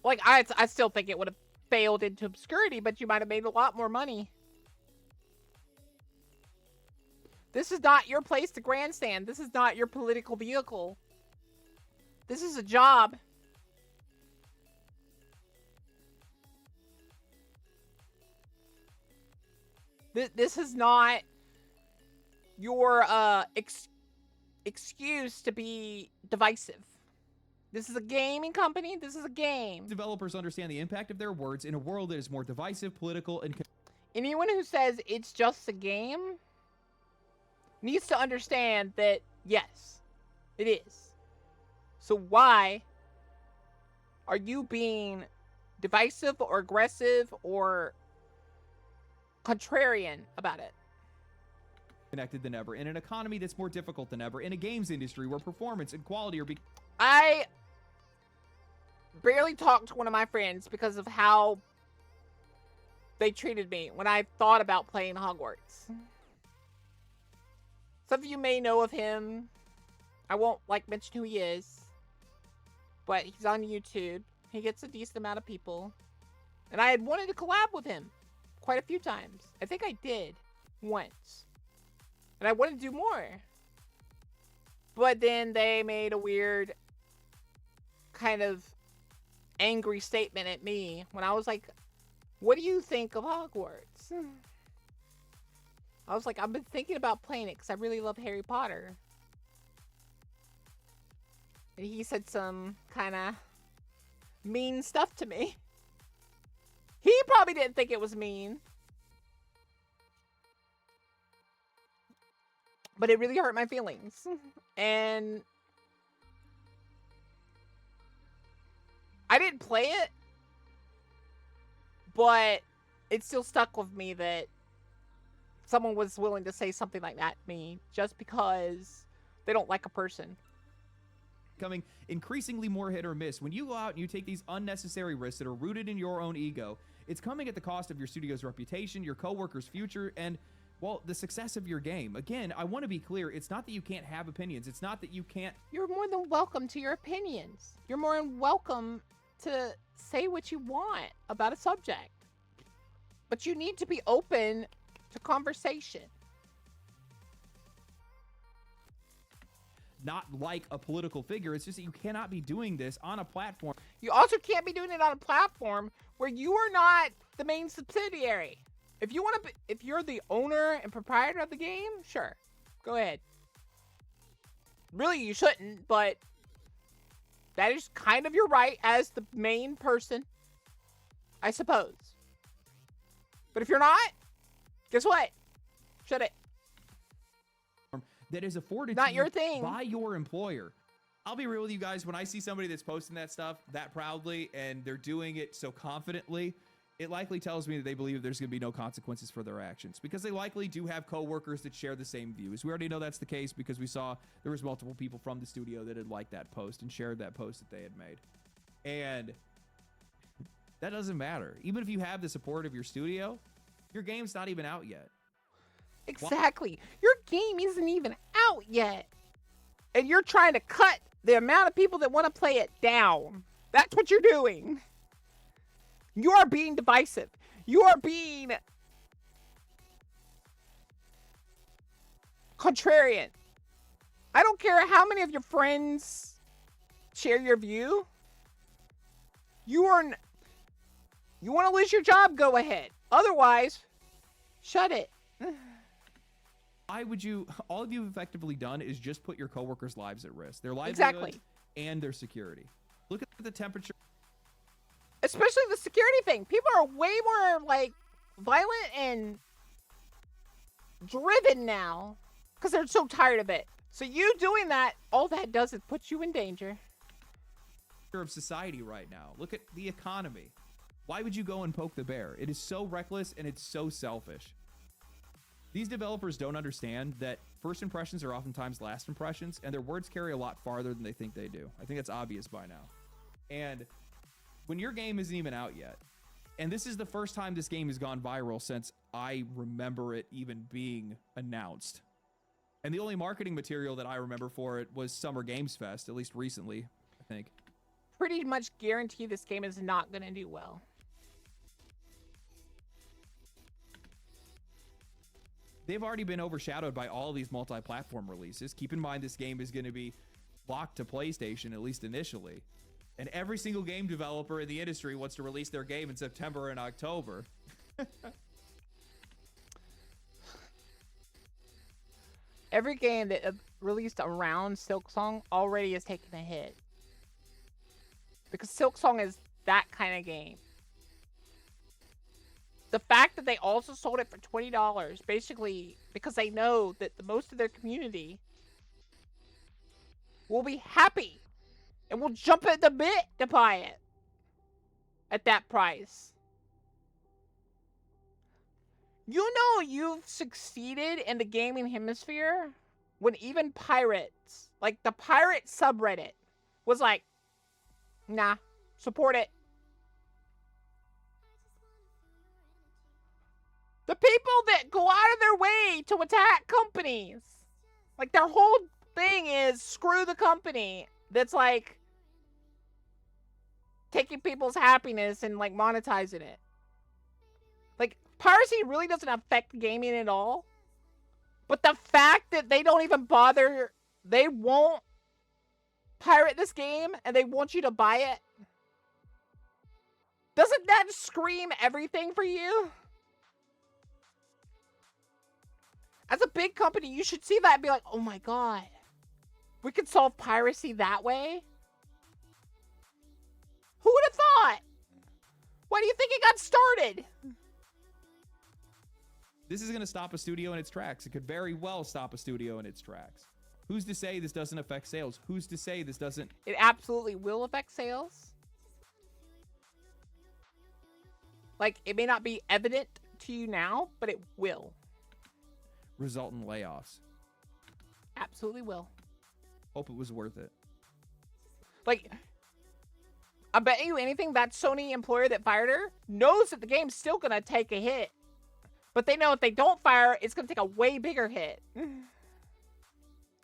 Like, I still think it would have failed into obscurity, but you might have made a lot more money. This is not your place to grandstand. This is not your political vehicle. This is a job. This is not your excuse to be divisive. This is a gaming company. This is a game. Developers understand the impact of their words in a world that is more divisive, political, and... Anyone who says it's just a game needs to understand that, yes, it is. So why are you being divisive or aggressive or contrarian about it? Connected than ever, in an economy that's more difficult than ever, in a games industry where performance and quality are... I barely talked to one of my friends because of how they treated me when I thought about playing Hogwarts. Some of you may know of him. I won't mention who he is, but he's on YouTube. He gets a decent amount of people, and I had wanted to collab with him quite a few times. I think I did once, and I wanted to do more, but then they made a weird kind of angry statement at me when I was like, what do you think of Hogwarts? I was like, I've been thinking about playing it because I really love Harry Potter. And he said some kind of mean stuff to me. He probably didn't think it was mean, but it really hurt my feelings. And I didn't play it, but it still stuck with me that someone was willing to say something like that to me just because they don't like a person. Becoming increasingly more hit or miss. When you go out and you take these unnecessary risks that are rooted in your own ego, it's coming at the cost of your studio's reputation, your coworkers' future, and, well, the success of your game. Again, I want to be clear. It's not that you can't have opinions. It's not that you can't... You're more than welcome to your opinions. You're more than welcome to say what you want about a subject. But you need to be open to conversation. Not like a political figure. It's just that you cannot be doing this on a platform. You also can't be doing it on a platform where you are not the main subsidiary. If you want to, if you're the owner and proprietor of the game, sure, go ahead. Really, you shouldn't, but that is kind of your right as the main person, I suppose. But if you're not, guess what? Shut it. That is afforded Not to your you thing. by your employer. I'll be real with you guys. When I see somebody that's posting that stuff that proudly and they're doing it so confidently, it likely tells me that they believe there's going to be no consequences for their actions, because they likely do have coworkers that share the same views. We already know that's the case because we saw there was multiple people from the studio that had liked that post and shared that post that they had made. And that doesn't matter. Even if you have the support of your studio, your game's not even out yet. Exactly. Your game isn't even out yet. And you're trying to cut the amount of people that want to play it down. That's what you're doing. You are being divisive. You are being contrarian. I don't care how many of your friends share your view. You want to lose your job, go ahead. Otherwise, shut it. Why would you? All you've effectively done is just put your coworkers' lives at risk, their livelihood and their security. Look at the temperature. Especially the security thing. People are way more like violent and driven now because they're so tired of it. So you doing that, all that does is put you in danger of society right now. Look at the economy. Why would you go and poke the bear? It is so reckless and it's so selfish. These developers don't understand that first impressions are oftentimes last impressions, and their words carry a lot farther than they think they do. I think that's obvious by now. And when your game isn't even out yet, and this is the first time this game has gone viral since I remember it even being announced. And the only marketing material that I remember for it was Summer Games Fest, at least recently, I think. Pretty much guarantee this game is not going to do well. They've already been overshadowed by all these multi-platform releases. Keep in mind this game is going to be locked to PlayStation, at least initially. And every single game developer in the industry wants to release their game in September and October. Every game that released around Silksong already has taken a hit. Because Silksong is that kind of game. The fact that they also sold it for $20, basically because they know that the most of their community will be happy and will jump at the bit to buy it at that price. You know you've succeeded in the gaming hemisphere when even pirates, like the pirate subreddit, was like, nah, support it. The people that go out of their way to attack companies. Like, their whole thing is screw the company that's, like, taking people's happiness and, like, monetizing it. Like, piracy really doesn't affect gaming at all. But the fact that they don't even bother, they won't pirate this game and they want you to buy it. Doesn't that scream everything for you? As a big company, you should see that and be like, oh my god, we could solve piracy that way? Who would have thought? Why do you think it got started? This is going to stop a studio in its tracks. It could very well stop a studio in its tracks. Who's to say this doesn't affect sales? Who's to say this doesn't... It absolutely will affect sales. Like, it may not be evident to you now, but it will. Result in layoffs. Absolutely will. Hope it was worth it. Like, I bet you anything that Sony employer that fired her knows that the game's still gonna take a hit. But they know if they don't fire her, it's gonna take a way bigger hit.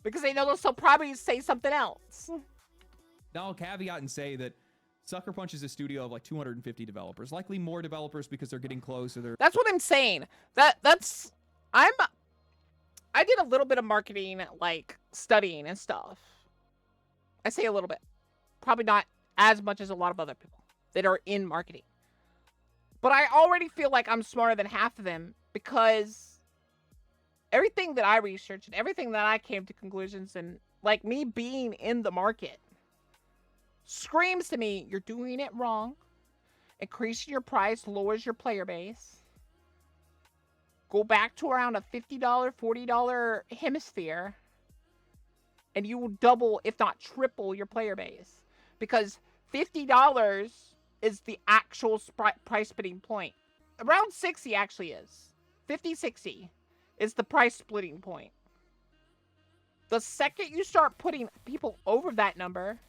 Because they know they'll probably say something else. Now I'll caveat and say that Sucker Punch is a studio of like 250 developers. Likely more developers because they're getting closer. That's what I'm saying. I did a little bit of marketing, like, studying and stuff. I say a little bit. Probably not as much as a lot of other people that are in marketing. But I already feel like I'm smarter than half of them because everything that I researched and everything that I came to conclusions and, like, me being in the market screams to me, you're doing it wrong. Increasing your price lowers your player base. Go back to around a $50, $40 hemisphere, and you will double, if not triple, your player base. Because $50 is the actual price splitting point. Around 60 actually is. 50, 60 is the price splitting point. The second you start putting people over that number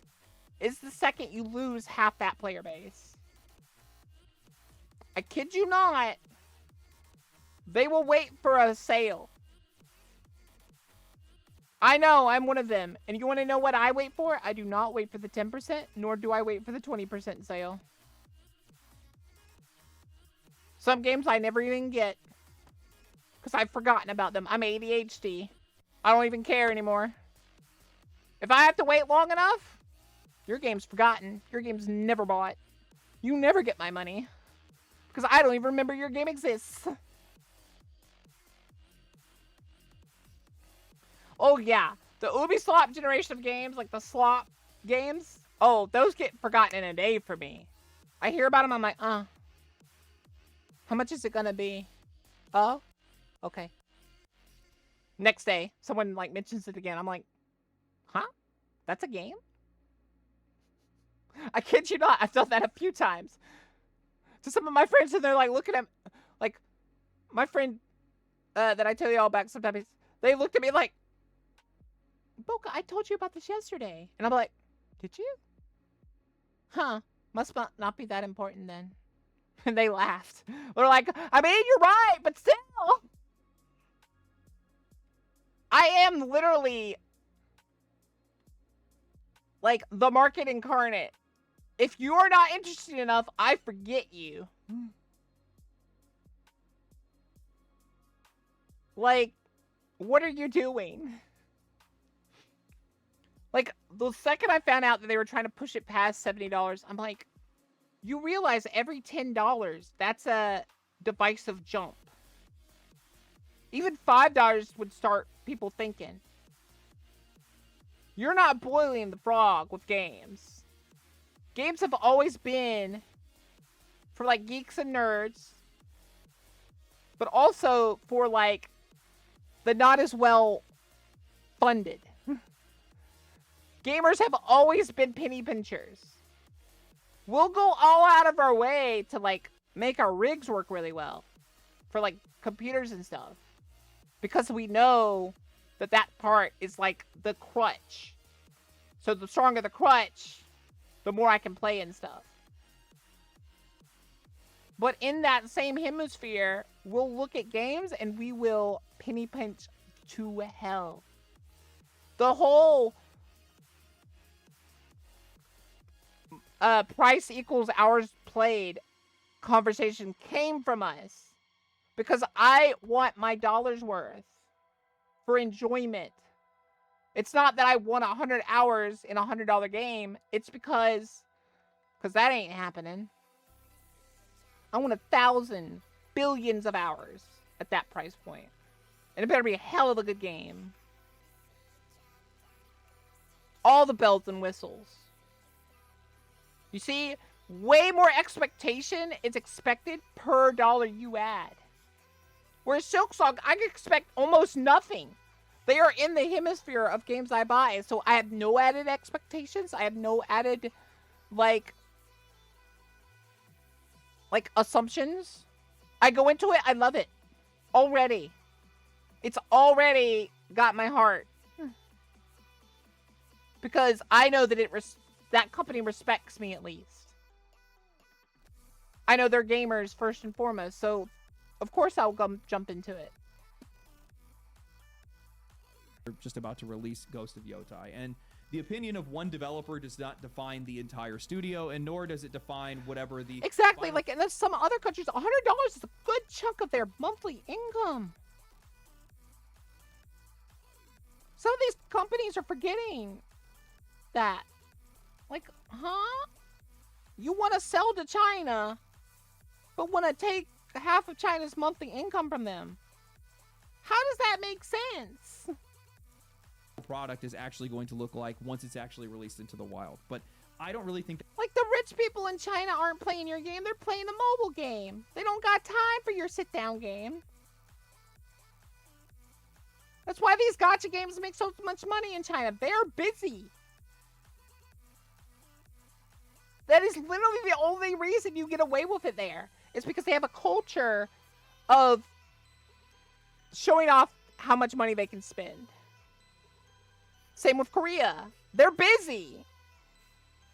is the second you lose half that player base. I kid you not. They will wait for a sale. I know, I'm one of them. And you want to know what I wait for? I do not wait for the 10%, nor do I wait for the 20% sale. Some games I never even get. Because I've forgotten about them. I'm ADHD. I don't even care anymore. If I have to wait long enough, your game's forgotten. Your game's never bought. You never get my money. Because I don't even remember your game exists. Oh, yeah. The Ubisoft generation of games, like the slop games, oh, those get forgotten in a day for me. I hear about them, I'm like, how much is it gonna be? Oh, okay. Next day, someone, like, mentions it again. I'm like, huh? That's a game? I kid you not. I've done that a few times. To some of my friends, and they're, like, looking at, like, my friend that I tell you all about sometimes, they looked at me like, Boka, I told you about this yesterday. And I'm like, did you? Huh. Must not be that important then. And they laughed. They're like, I mean, you're right, but still. I am literally like the market incarnate. If you are not interested enough, I forget you. Like, what are you doing? Like, the second I found out that they were trying to push it past $70, I'm like, you realize every $10, that's a divisive jump. Even $5 would start people thinking. You're not boiling the frog with games. Games have always been for, like, geeks and nerds, but also for, like, the not as well funded. Gamers have always been penny pinchers. We'll go all out of our way to, like, make our rigs work really well for, like, computers and stuff. Because we know that that part is, like, the crutch. So the stronger the crutch, the more I can play and stuff. But in that same hemisphere, we'll look at games and we will penny pinch to hell. The whole price equals hours played conversation came from us. Because I want my dollar's worth for enjoyment. It's not that I want 100 hours in a $100 game. It's because that ain't happening. I want 1,000 billions of hours at that price point. And it better be a hell of a good game. All the bells and whistles. You see, way more expectation is expected per dollar you add. Whereas Silksong, I can expect almost nothing. They are in the hemisphere of games I buy, so I have no added expectations. I have no added, like assumptions. I go into it, I love it. Already. It's already got my heart. Because I know that that company respects me at least. I know they're gamers first and foremost, so of course I'll jump into it. We're just about to release Ghost of Yotai, and the opinion of one developer does not define the entire studio, and nor does it define whatever the... Exactly, like in some other countries, $100 is a good chunk of their monthly income. Some of these companies are forgetting that. Like, huh? You want to sell to China, but want to take half of China's monthly income from them. How does that make sense? Product is actually going to look like once it's actually released into the wild. But I don't really think that... Like, the rich people in China aren't playing your game, they're playing the mobile game. They don't got time for your sit-down game. That's why these gacha games make so much money in China. They're busy. That is literally the only reason you get away with it there. It's because they have a culture of showing off how much money they can spend. Same with Korea. They're busy.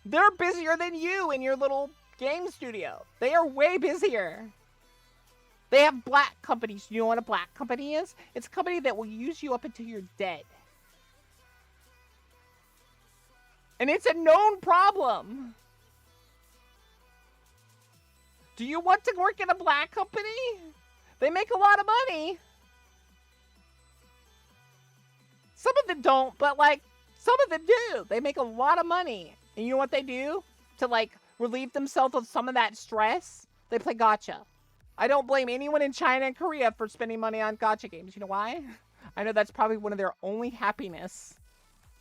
They're busier than you in your little game studio. They are way busier. They have black companies. You know what a black company is? It's a company that will use you up until you're dead. And it's a known problem. Do you want to work in a black company? They make a lot of money. Some of them don't, but like, some of them do. They make a lot of money. And you know what they do to like relieve themselves of some of that stress? They play gacha. I don't blame anyone in China and Korea for spending money on gacha games. You know why? I know that's probably one of their only happiness.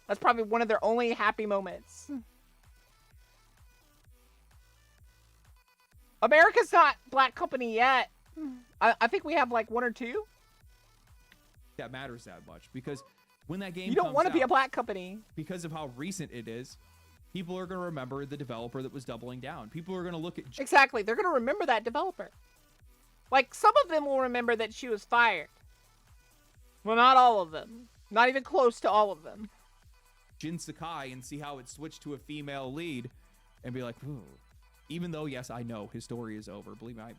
That's probably one of their only happy moments. America's not black company yet. I think we have like one or two. That matters that much, because when that game you don't want to be a black company. Because of how recent it is, people are going to remember the developer that was doubling down. People are going to look at... Exactly. They're going to remember that developer. Like, some of them will remember that she was fired. Well, not all of them. Not even close to all of them. Jin Sakai and see how it switched to a female lead and be like, ooh. Even though, yes, I know his story is over. Believe me, I'm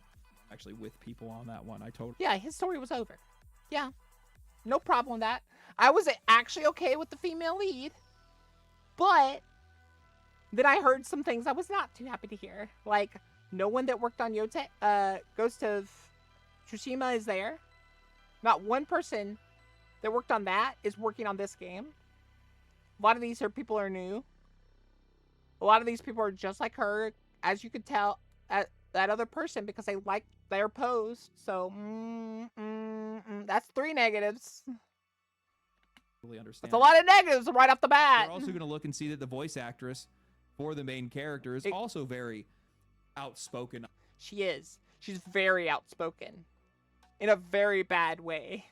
actually with people on that one. I totally... Yeah, his story was over. Yeah. No problem with that. I was actually okay with the female lead. But then I heard some things I was not too happy to hear. Like, no one that worked on Ghost of Tsushima is there. Not one person that worked on that is working on this game. A lot of these people are new. A lot of these people are just like her, as you could tell, that other person, because they like their pose. So, that's 3 negatives. Really understand. That's a lot of negatives right off the bat. You're also going to look and see that the voice actress for the main character is also very outspoken. She is. She's very outspoken. In a very bad way.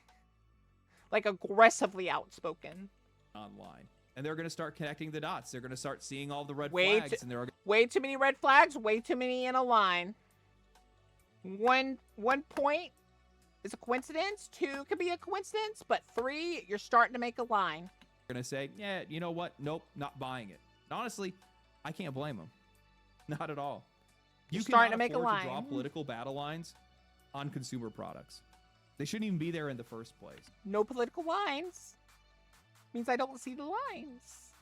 Like, aggressively outspoken. Online. And they're going to start connecting the dots. They're going to start seeing all the red flags. And they're way too many red flags. Way too many in a line. One point is a coincidence. 2 could be a coincidence. But 3, you're starting to make a line. They're going to say, yeah, you know what? Nope, not buying it. And honestly, I can't blame them. Not at all. You're starting to make a line. To draw political battle lines on consumer products. They shouldn't even be there in the first place. No political lines means I don't see the lines.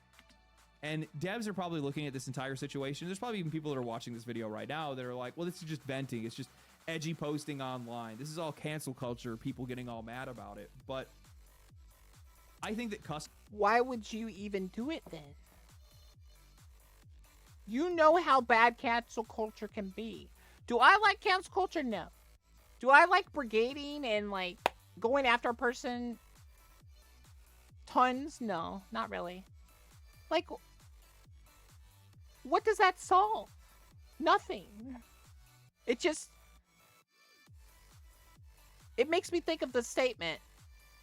And devs are probably looking at this entire situation. There's probably even people that are watching this video right now that are like, well, this is just venting. It's just edgy posting online. This is all cancel culture, people getting all mad about it. But I think that why would you even do it then? You know how bad cancel culture can be. Do I like cancel culture? No. Do I like brigading and like going after a person tons? No, not really. Like, what does that solve? Nothing. It makes me think of the statement,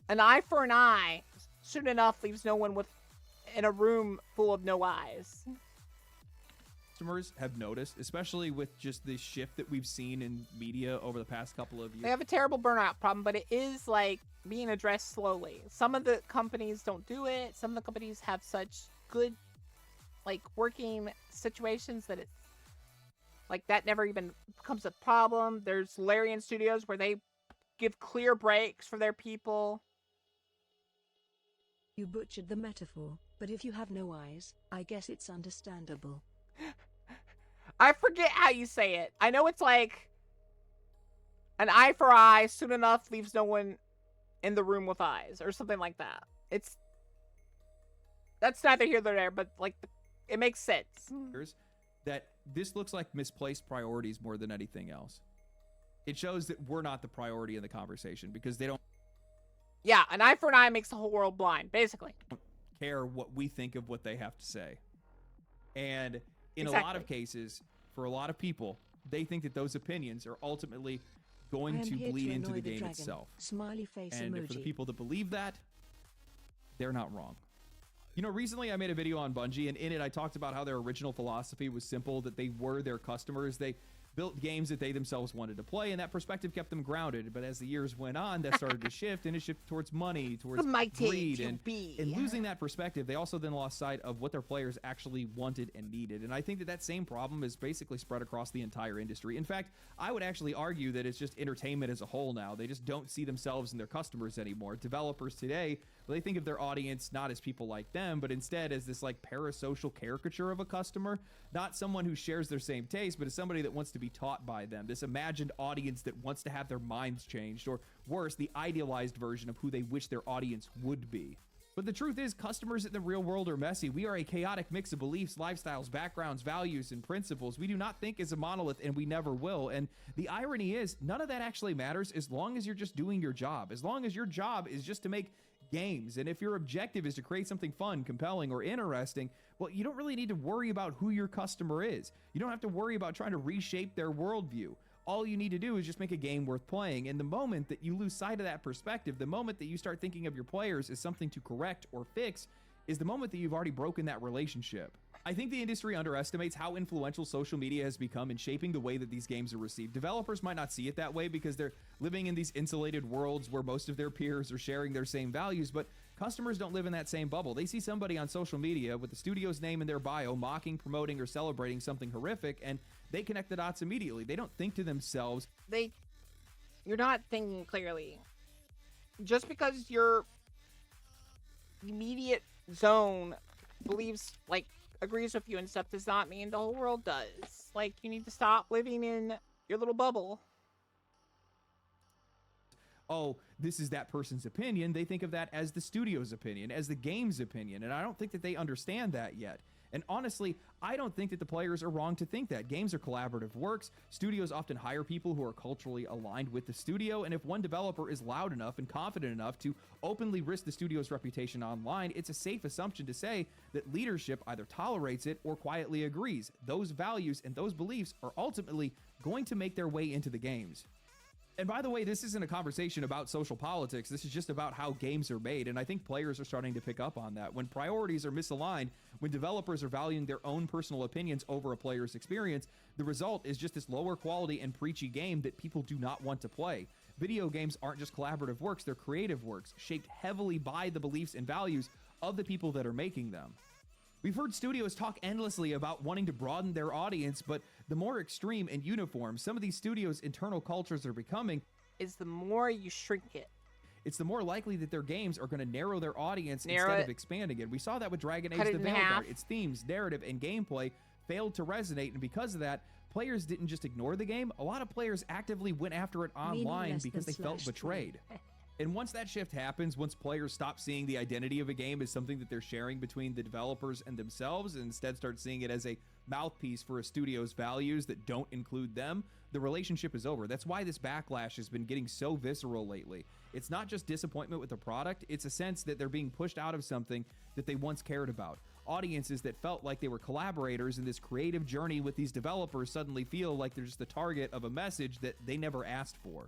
an eye for an eye soon enough leaves no one in a room full of no eyes. Customers have noticed, especially with just the shift that we've seen in media over the past couple of years. They have a terrible burnout problem, but it is like being addressed slowly. Some of the companies don't do it. Some of the companies have such good, like, working situations that it's, like, that never even becomes a problem. There's Larian Studios where they give clear breaks for their people. You butchered the metaphor, but if you have no eyes, I guess it's understandable. I forget how you say it. I know it's like, an eye for eye soon enough leaves no one in the room with eyes, or something like that. That's neither here nor there, but, like, it makes sense. That this looks like misplaced priorities more than anything else. It shows that we're not the priority in the conversation because they don't Yeah, an eye for an eye makes the whole world blind, basically. care what we think of what they have to say. And in a Exactly. lot of cases, for a lot of people, they think that those opinions are ultimately going to bleed into the game itself. Smiley face And emoji. for the people that believe that, they're not wrong. You know, recently I made a video on Bungie, and in it I talked about how their original philosophy was simple, that they were their customers. They built games that they themselves wanted to play, and that perspective kept them grounded. But as the years went on, that started to shift, and it shifted towards money, towards greed, and losing that perspective, they also then lost sight of what their players actually wanted and needed. And I think that that same problem is basically spread across the entire industry. In fact, I would actually argue that it's just entertainment as a whole now. They just don't see themselves and their customers anymore. Developers today, well, they think of their audience not as people like them, but instead as this like parasocial caricature of a customer, not someone who shares their same taste, but as somebody that wants to be taught by them, this imagined audience that wants to have their minds changed, or worse, the idealized version of who they wish their audience would be. But the truth is, customers in the real world are messy. We are a chaotic mix of beliefs, lifestyles, backgrounds, values, and principles. We do not think as a monolith, and we never will. And the irony is, none of that actually matters as long as you're just doing your job. As long as your job is just to make games. And if your objective is to create something fun, compelling, or interesting, well, you don't really need to worry about who your customer is. You don't have to worry about trying to reshape their worldview. All you need to do is just make a game worth playing. And the moment that you lose sight of that perspective, the moment that you start thinking of your players as something to correct or fix, is the moment that you've already broken that relationship. I think the industry underestimates how influential social media has become in shaping the way that these games are received. Developers might not see it that way because they're living in these insulated worlds where most of their peers are sharing their same values, but customers don't live in that same bubble. They see somebody on social media with the studio's name in their bio mocking, promoting, or celebrating something horrific, and they connect the dots immediately. They don't think to themselves, You're not thinking clearly. Just because your immediate zone believes, like, agrees with you and stuff does not mean the whole world does. Like, you need to stop living in your little bubble. oh, this is that person's opinion. They think of that as the studio's opinion, as the game's opinion, and I don't think that they understand that yet. And honestly, I don't think that the players are wrong to think that. Games are collaborative works. Studios often hire people who are culturally aligned with the studio, and if one developer is loud enough and confident enough to openly risk the studio's reputation online, it's a safe assumption to say that leadership either tolerates it or quietly agrees. Those values and those beliefs are ultimately going to make their way into the games. And by the way, this isn't a conversation about social politics. This is just about how games are made. And I think players are starting to pick up on that. When priorities are misaligned, when developers are valuing their own personal opinions over a player's experience, the result is just this lower quality and preachy game that people do not want to play. Video games aren't just collaborative works, they're creative works, shaped heavily by the beliefs and values of the people that are making them. We've heard studios talk endlessly about wanting to broaden their audience, but the more extreme and uniform some of these studios' internal cultures are becoming, is the more you shrink it. It's the more likely that their games are going to narrow their audience instead of expanding it. We saw that with Dragon Age: The Vanguard. Its themes, narrative, and gameplay failed to resonate, and because of that, players didn't just ignore the game. A lot of players actively went after it online because they felt betrayed. And once that shift happens, once players stop seeing the identity of a game as something that they're sharing between the developers and themselves, and instead start seeing it as a mouthpiece for a studio's values that don't include them, the relationship is over. That's why this backlash has been getting so visceral lately. It's not just disappointment with the product, it's a sense that they're being pushed out of something that they once cared about. Audiences that felt like they were collaborators in this creative journey with these developers suddenly feel like they're just the target of a message that they never asked for.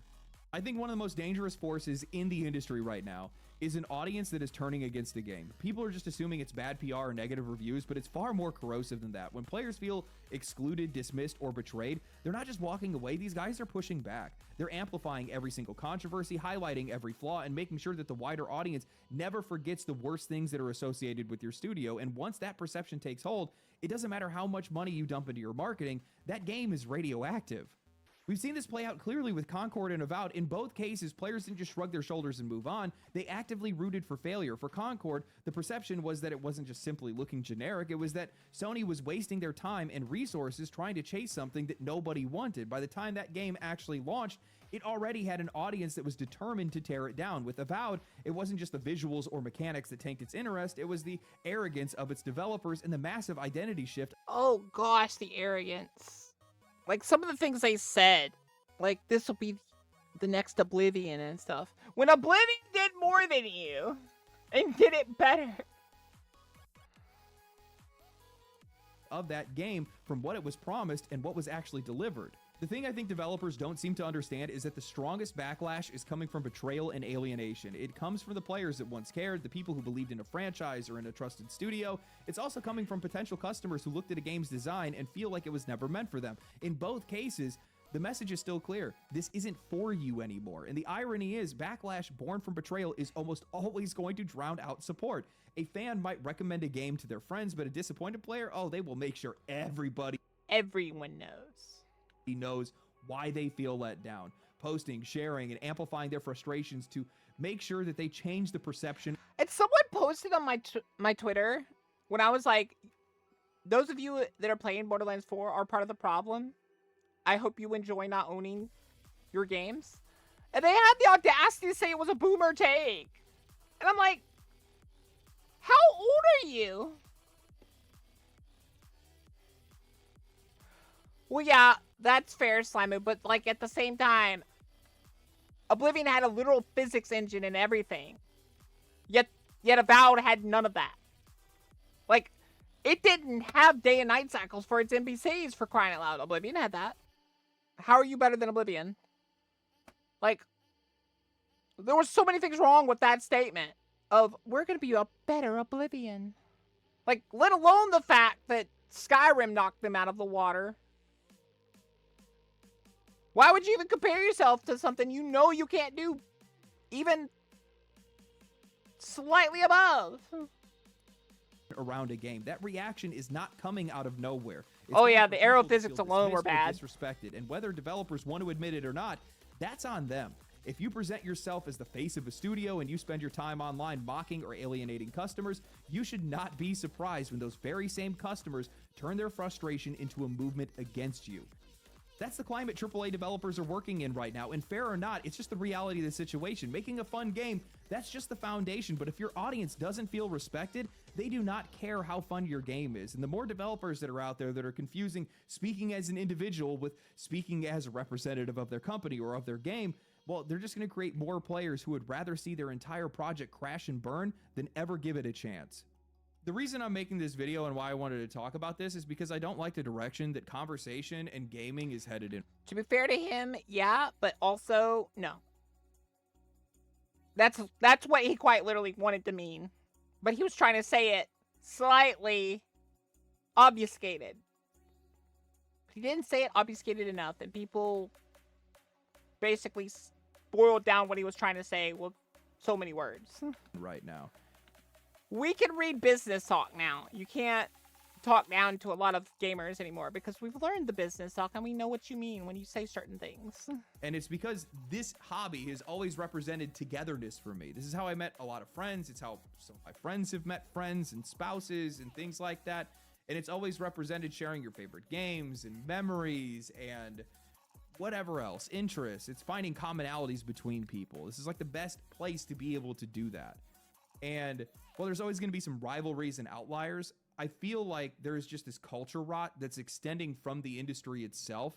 I think one of the most dangerous forces in the industry right now is an audience that is turning against the game. People are just assuming it's bad PR or negative reviews, but it's far more corrosive than that. When players feel excluded, dismissed, or betrayed, they're not just walking away, these guys are pushing back. They're amplifying every single controversy, highlighting every flaw, and making sure that the wider audience never forgets the worst things that are associated with your studio. And once that perception takes hold, it doesn't matter how much money you dump into your marketing, that game is radioactive. We've seen this play out clearly with Concord and Avowed. In both cases, players didn't just shrug their shoulders and move on. They actively rooted for failure. For Concord, the perception was that it wasn't just simply looking generic. It was that Sony was wasting their time and resources trying to chase something that nobody wanted. By the time that game actually launched, it already had an audience that was determined to tear it down. With Avowed, it wasn't just the visuals or mechanics that tanked its interest. It was the arrogance of its developers and the massive identity shift. Oh gosh, the arrogance. Like, some of the things they said, like, this will be the next Oblivion and stuff. When Oblivion did more than you, and did it better. Of that game from what it was promised and what was actually delivered. The thing I think developers don't seem to understand is that the strongest backlash is coming from betrayal and alienation. It comes from the players that once cared, the people who believed in a franchise or in a trusted studio. It's also coming from potential customers who looked at a game's design and feel like it was never meant for them. In both cases, the message is still clear. This isn't for you anymore. And the irony is, backlash born from betrayal is almost always going to drown out support. A fan might recommend a game to their friends, but a disappointed player, oh, they will make sure everyone knows why they feel let down, posting, sharing, and amplifying their frustrations to make sure that they change the perception. And someone posted on my Twitter when I was like, those of you that are playing Borderlands 4 are part of the problem. I hope you enjoy not owning your games. And they had the audacity to say it was a boomer take. And I'm like, how old are you? Well, yeah, that's fair, Slimu, but, like, at the same time, Oblivion had a literal physics engine and everything. Yet Avowed had none of that. Like, it didn't have day and night cycles for its NPCs, for crying out loud. Oblivion had that. How are you better than Oblivion? Like, there were so many things wrong with that statement of, we're going to be a better Oblivion. Like, let alone the fact that Skyrim knocked them out of the water. Why would you even compare yourself to something you know you can't do even slightly above? Around a game. That reaction is not coming out of nowhere. Oh yeah, the arrow physics alone were bad. Disrespected, and whether developers want to admit it or not, that's on them. If you present yourself as the face of a studio and you spend your time online mocking or alienating customers, you should not be surprised when those very same customers turn their frustration into a movement against you. That's the climate AAA developers are working in right now, and fair or not, it's just the reality of the situation. Making a fun game, that's just the foundation, but if your audience doesn't feel respected, they do not care how fun your game is. And the more developers that are out there that are confusing speaking as an individual with speaking as a representative of their company or of their game, well, they're just going to create more players who would rather see their entire project crash and burn than ever give it a chance. The reason I'm making this video and why I wanted to talk about this is because I don't like the direction that conversation and gaming is headed in. To be fair to him, yeah, but also, no. That's what he quite literally wanted to mean. But he was trying to say it slightly obfuscated. He didn't say it obfuscated enough, and people basically boiled down what he was trying to say with so many words. Right now. We can read business talk now. You can't talk down to a lot of gamers anymore because we've learned the business talk and we know what you mean when you say certain things. And it's because this hobby has always represented togetherness for me. This is how I met a lot of friends. It's how some of my friends have met friends and spouses and things like that. And it's always represented sharing your favorite games and memories and whatever else, interests. It's finding commonalities between people. This is like the best place to be able to do that. And while there's always going to be some rivalries and outliers, I feel like there's just this culture rot that's extending from the industry itself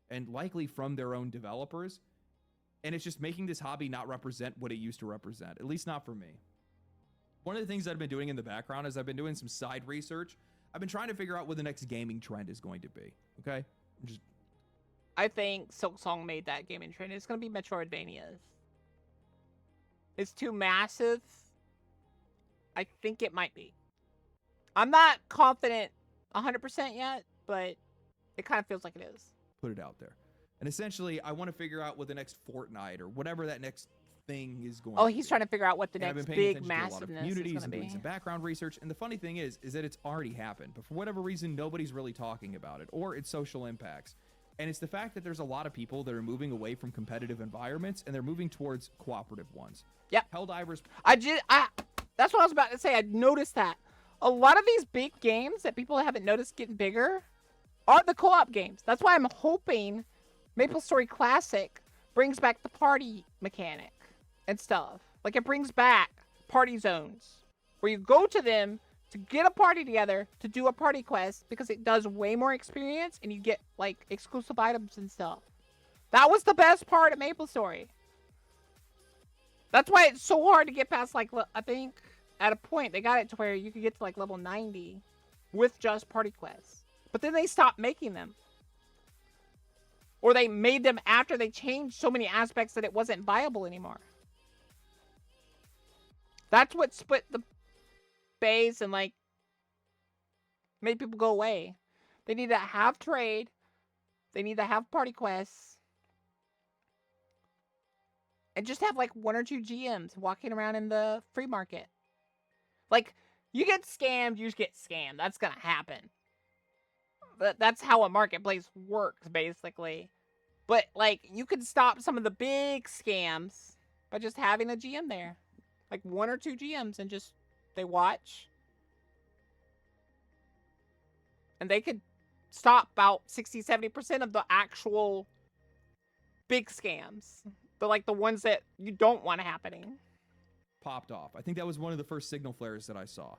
and likely from their own developers. And it's just making this hobby not represent what it used to represent, at least not for me. One of the things that I've been doing in the background is I've been doing some side research. I've been trying to figure out what the next gaming trend is going to be. Okay? I think Silksong made that gaming trend. It's going to be Metroidvanias. It's too massive. I think it might be. I'm not confident 100% yet, but it kind of feels like it is. Put it out there. And essentially, I want to figure out what the next Fortnite or whatever that next thing is going Oh, to he's be. trying to figure out what the And I've next been paying big attention to a lot of massiveness is communities going to and be. doing some background research. And the funny thing is that it's already happened. But for whatever reason, nobody's really talking about it or its social impacts. And it's the fact that there's a lot of people that are moving away from competitive environments and they're moving towards cooperative ones. Yep. Helldivers. That's what I was about to say. I noticed that. A lot of these big games that people haven't noticed getting bigger are the co-op games. That's why I'm hoping MapleStory Classic brings back the party mechanic and stuff. Like, it brings back party zones where you go to them to get a party together to do a party quest because it does way more experience and you get, like, exclusive items and stuff. That was the best part of MapleStory. That's why it's so hard to get past, like, I think at a point they got it to where you could get to, like, level 90 with just party quests. But then they stopped making them. Or they made them after they changed so many aspects that it wasn't viable anymore. That's what split the base and, like, made people go away. They need to have trade. They need to have party quests. And just have, like, 1 or 2 GMs walking around in the free market. Like, you get scammed, you just get scammed. That's gonna happen. That's how a marketplace works, basically. But, like, you could stop some of the big scams by just having a GM there. Like, 1 or 2 GMs, and just, they watch. And they could stop about 60-70% of the actual big scams. The ones that you don't want happening. Popped off. I think that was one of the first signal flares that I saw.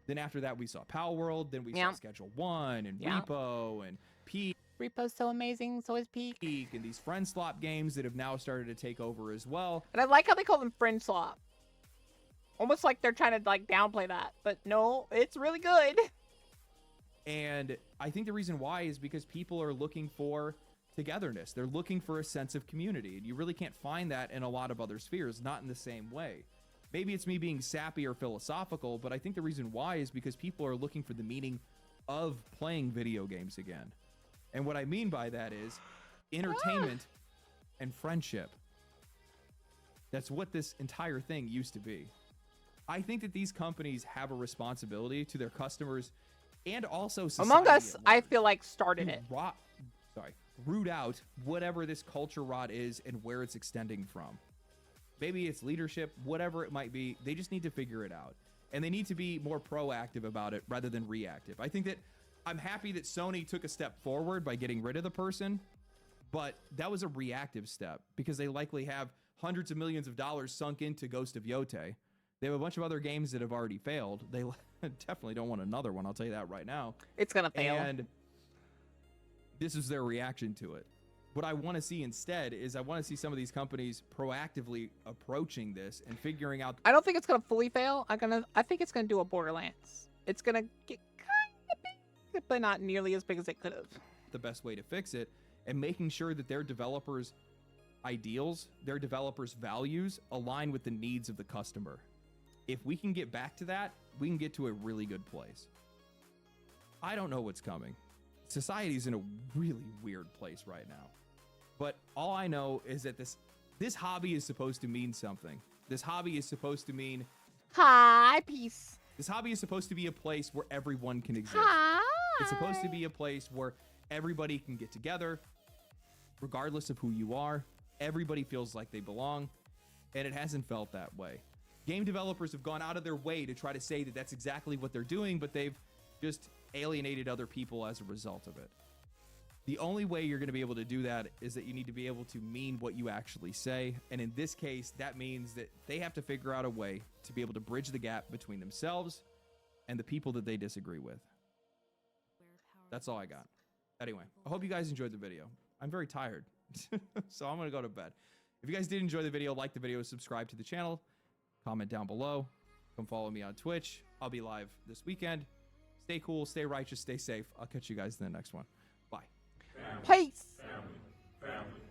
Then after that, we saw Power World. Then we saw Schedule 1 and Repo and Peak. Repo's so amazing. So is Peak. And these friend swap games that have now started to take over as well. And I like how they call them friend swap. Almost like they're trying to, like, downplay that. But no, it's really good. And I think the reason why is because people are looking for togetherness. They're looking for a sense of community. And you really can't find that in a lot of other spheres, not in the same way. Maybe it's me being sappy or philosophical, but I think the reason why is because people are looking for the meaning of playing video games again. And what I mean by that is entertainment and friendship. That's what this entire thing used to be. I think that these companies have a responsibility to their customers and also society. Among Us, I feel like, started it. Root out whatever this culture rot is and where it's extending from. Maybe it's leadership, whatever it might be. They just need to figure it out. And they need to be more proactive about it rather than reactive. I think that I'm happy that Sony took a step forward by getting rid of the person, but that was a reactive step because they likely have hundreds of millions of dollars sunk into Ghost of Yote. They have a bunch of other games that have already failed. They definitely don't want another one, I'll tell you that right now. It's gonna fail. And this is their reaction to it. What I want to see instead is I want to see some of these companies proactively approaching this and figuring out. I don't think it's gonna fully fail. I think it's gonna do a Borderlands. It's gonna get kind of big, but not nearly as big as it could have. The best way to fix it and making sure that their developers' ideals, their developers' values align with the needs of the customer. If we can get back to that, we can get to a really good place. I don't know what's coming. Society's in a really weird place right now. But all I know is that this hobby is supposed to mean something. This hobby is supposed to mean... Hi, peace. This hobby is supposed to be a place where everyone can exist. Hi. It's supposed to be a place where everybody can get together, regardless of who you are. Everybody feels like they belong, and it hasn't felt that way. Game developers have gone out of their way to try to say that that's exactly what they're doing, but they've just alienated other people as a result of it. The only way you're going to be able to do that is that you need to be able to mean what you actually say. And in this case, that means that they have to figure out a way to be able to bridge the gap between themselves and the people that they disagree with. That's all I got. Anyway, I hope you guys enjoyed the video. I'm very tired, so I'm going to go to bed. If you guys did enjoy the video, like the video, subscribe to the channel, comment down below, come follow me on Twitch. I'll be live this weekend. Stay cool, stay righteous, stay safe. I'll catch you guys in the next one. Bye. Peace.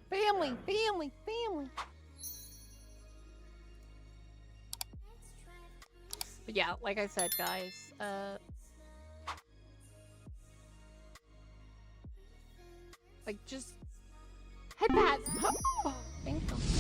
Family, family, family. But yeah, like I said, guys, like just head pats. Oh, thank you.